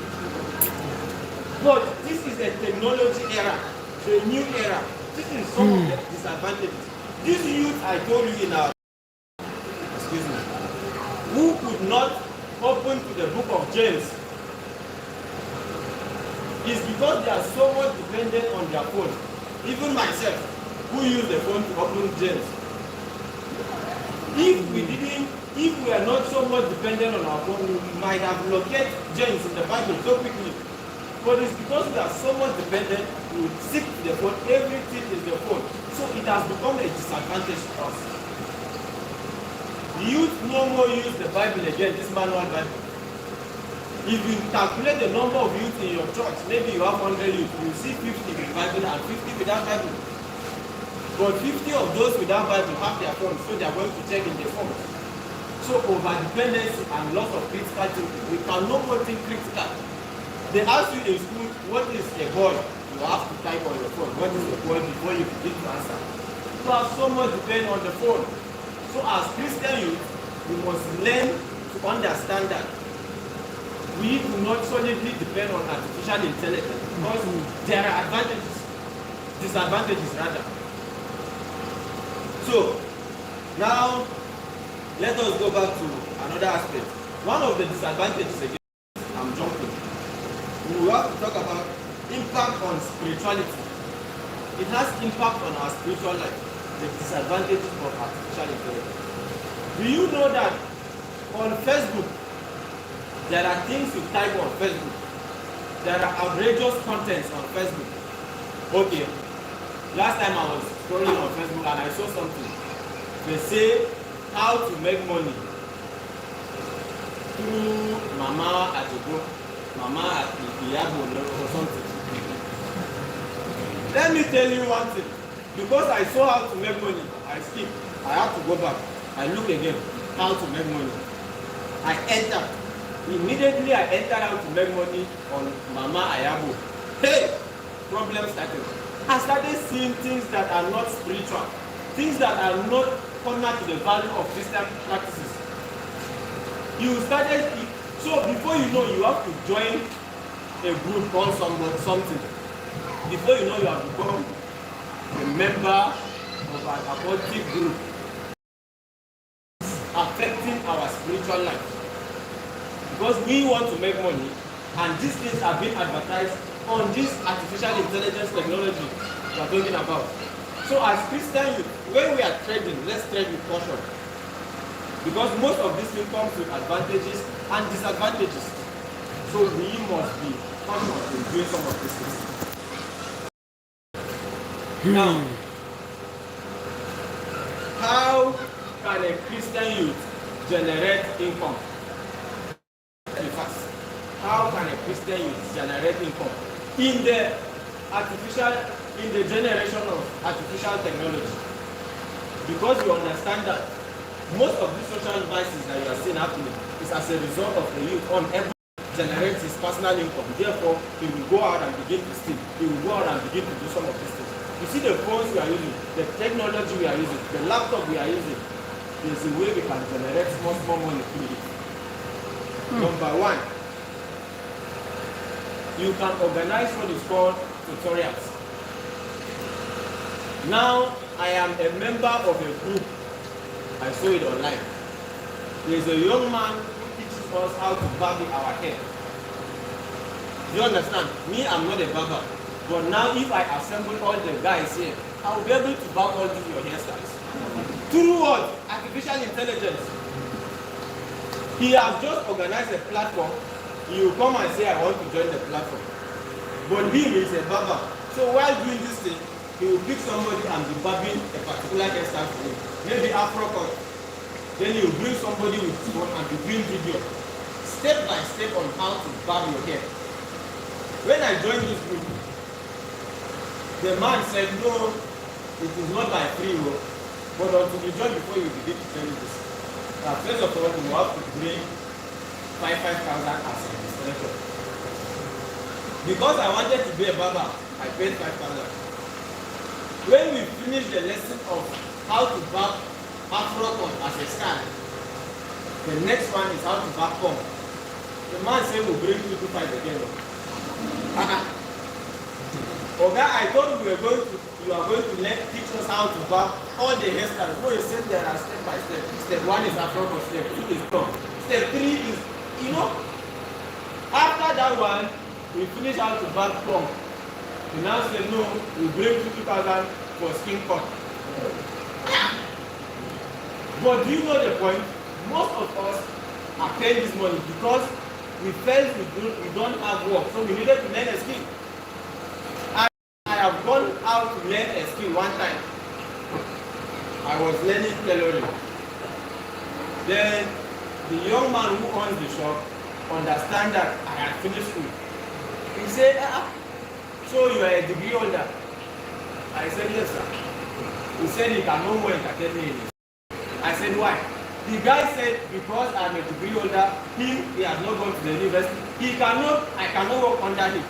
But this is a technology era, the new era. This is some of the disadvantages. This youth I told you in our, who could not open to the book of James, is because they are so much dependent on their phone. Even myself, who use the phone to open James. If we are not so much dependent on our phone, we might have located James in the Bible so quickly. But it's because we are so much dependent, we seek the phone, everything is the phone. So it has become a disadvantage to us. Youth no more use the Bible again, this manual Bible. If you calculate the number of youth in your church, maybe you have 100 youth, you see 50 with Bible and 50 without Bible. But 50 of those without Bible have their phones, so they are going to check in their phones. So over-dependency and loss of critical thinking. We can no more think critical. They ask you in school, what is a boy? You have to type on your phone. What is a boy before you begin to answer? You have so much depend on the phone. So as Christian youth, we must learn to understand that we do not solely depend on artificial intelligence because there are advantages, disadvantages rather. So now let us go back to another aspect. One of the disadvantages again, I'm jumping. We have to talk about impact on spirituality. It has impact on our spiritual life. The disadvantages of artificial intelligence. Do you know that on Facebook, there are things you type on Facebook. There are outrageous contents on Facebook. Okay, last time I was scrolling on Facebook and I saw something. They say how to make money through Mama Ajogo, Mama Iyabo or something. Let me tell you one thing. Because I saw how to make money, I skip. I have to go back. I look again, how to make money. I enter. Immediately I enter how to make money on Mama Ayabo. Hey! Problem started. I started seeing things that are not spiritual. Things that are not counter to the value of Christian practices. You started, so before you know, you have to join a group called something. Before you know, you have become a member of an abortive group affecting our spiritual life. Because we want to make money and these things are being advertised on this artificial intelligence technology we are talking about. So as Christians, when we are trading, let's trade with caution. Because most of this thing comes with advantages and disadvantages. So we must be cautious in doing some of these things. Now, how can a Christian youth generate income? How can a Christian youth generate income in the generation of artificial technology? Because you understand that most of these social vices that you are seeing happening is as a result of the youth on every generates his personal income. Therefore, he will go out and begin to steal. He will go out and begin to do some of these things. You see the phones we are using, the technology we are using, the laptop we are using, is a way we can generate small money through it. Number one, you can organize what is called tutorials. Now, I am a member of a group. I saw it online. There is a young man who teaches us how to barb our hair. Do you understand? Me, I'm not a barber. But now if I assemble all the guys here, I will be able to barb all these your hairstyles. Through what? Artificial intelligence. He has just organized a platform. He will come and say, I want to join the platform. But him is a barber. So while doing this thing, he will pick somebody and be barbing a particular hairstyle for him. Maybe Afro cut. Then he will bring somebody with his phone and be doing video. Step by step on how to barb your hair. When I joined this group, the man said, no, it is not by free will, but until you join before you begin to tell you this. Now, first of all, you have to bring 5,000 as an installation. Because I wanted to be a barber, I paid 5,000. When we finished the lesson of how to barb Afro cut as a style, the next one is how to barb comb. The man said we'll bring 2 to 5 again. Okay, I thought you are going to teach us how to barb all the hairstyles. No, you said there are step by step. Step 1 is Afro cut, step 2 is comb. Step 3 is, after that one, we finish how to barb comb. We now say no, we bring 2,000 for skin cut. But do you know the point? Most of us are paying this money because we felt we don't have work, so we needed to learn a skill. I have gone out to learn a skill one time. I was learning tailoring. Then the young man who owns the shop understand that I had finished school. He said, so you are a degree holder? I said, yes, sir. He said he can no more entertain me. I said, why? The guy said, because I'm a degree holder, he has not gone to the university. I cannot work under him.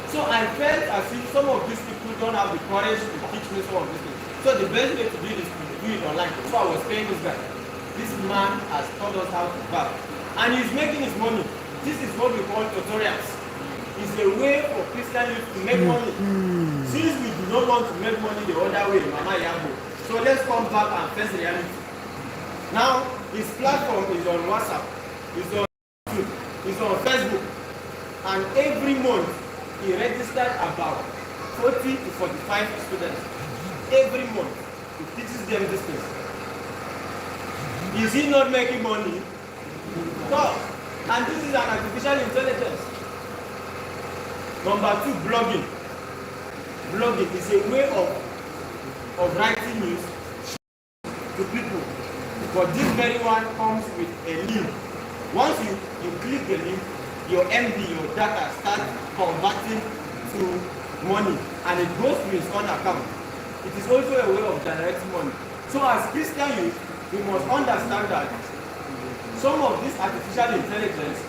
So I felt as if some of these people don't have the courage to teach me some of these things. So the best way to do this is to do it online. So I was paying this guy. This man has taught us how to barb. And he's making his money. This is what we call tutorials. It's a way for Christian youth to make money. Since we do not want to make money the other way, Mama Yabo. So let's come back and face reality. Now, his platform is on WhatsApp, it's on YouTube, it's on Facebook. And every month, he registered about 40 to 45 students. Every month, he teaches them this thing. Is he not making money? No. And this is an artificial intelligence. Number 2, blogging. Blogging is a way of writing news to people. But this very one comes with a link. Once you click the link, your MB, your data starts converting to money and it goes to his own account. It is also a way of generating money. So as Christian youth, we must understand that some of this artificial intelligence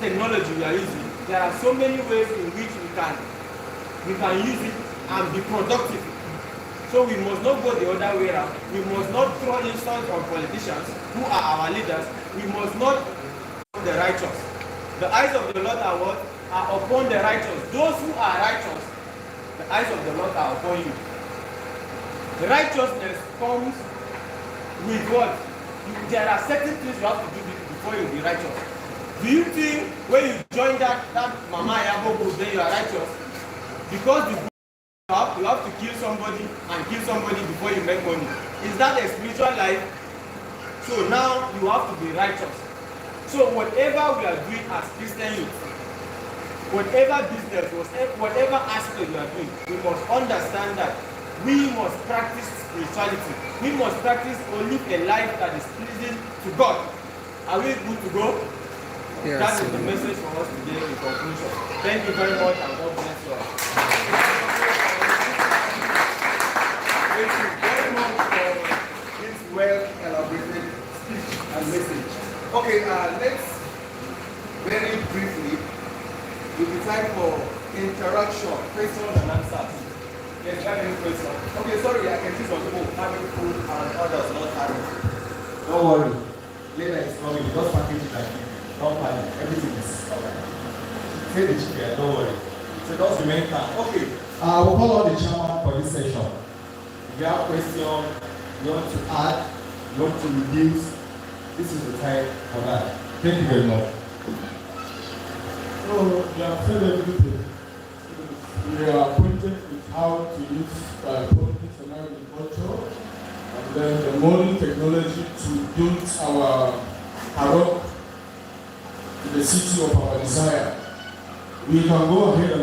technology we are using, there are so many ways in which we can use it and be productive. So we must not go the other way around. We must not throw insults on politicians who are our leaders. We must not the righteous. The eyes of the Lord are what? Are upon the righteous. Those who are righteous, the eyes of the Lord are upon you. The righteousness comes with what? There are certain things you have to do before you be righteous. Do you think when you join that Mama Yabo group, then you are righteous? Because you have to kill somebody and kill somebody before you make money. Is that a spiritual life? So now you have to be righteous. So whatever we are doing as Christian youth, whatever business, whatever aspect we are doing, we must understand that we must practice spirituality. We must practice or live a life that is pleasing to God. Are we good to go? Yes. That is the message for us today in conclusion. Thank you very much and God bless you all. Thank you very much for this well-elaborated speech and message. Okay, let's very briefly, it will be time for interaction, questions and answers. Yes, you have any question? Okay, sorry, I can see some people having food and others not having. Don't worry. Later is coming. Just package it like you. Don't panic. Everything is alright. Say the chicken, don't worry. So that's the main time. Okay. We'll call on the chairman for this session. If you have a question, you want to add, you want to reduce, this is the time for that. Thank you very much.
So, you have said everything. We are acquainted with how to use politics and agriculture, and then the modern technology to build our rock to the city of our desire. We can go ahead and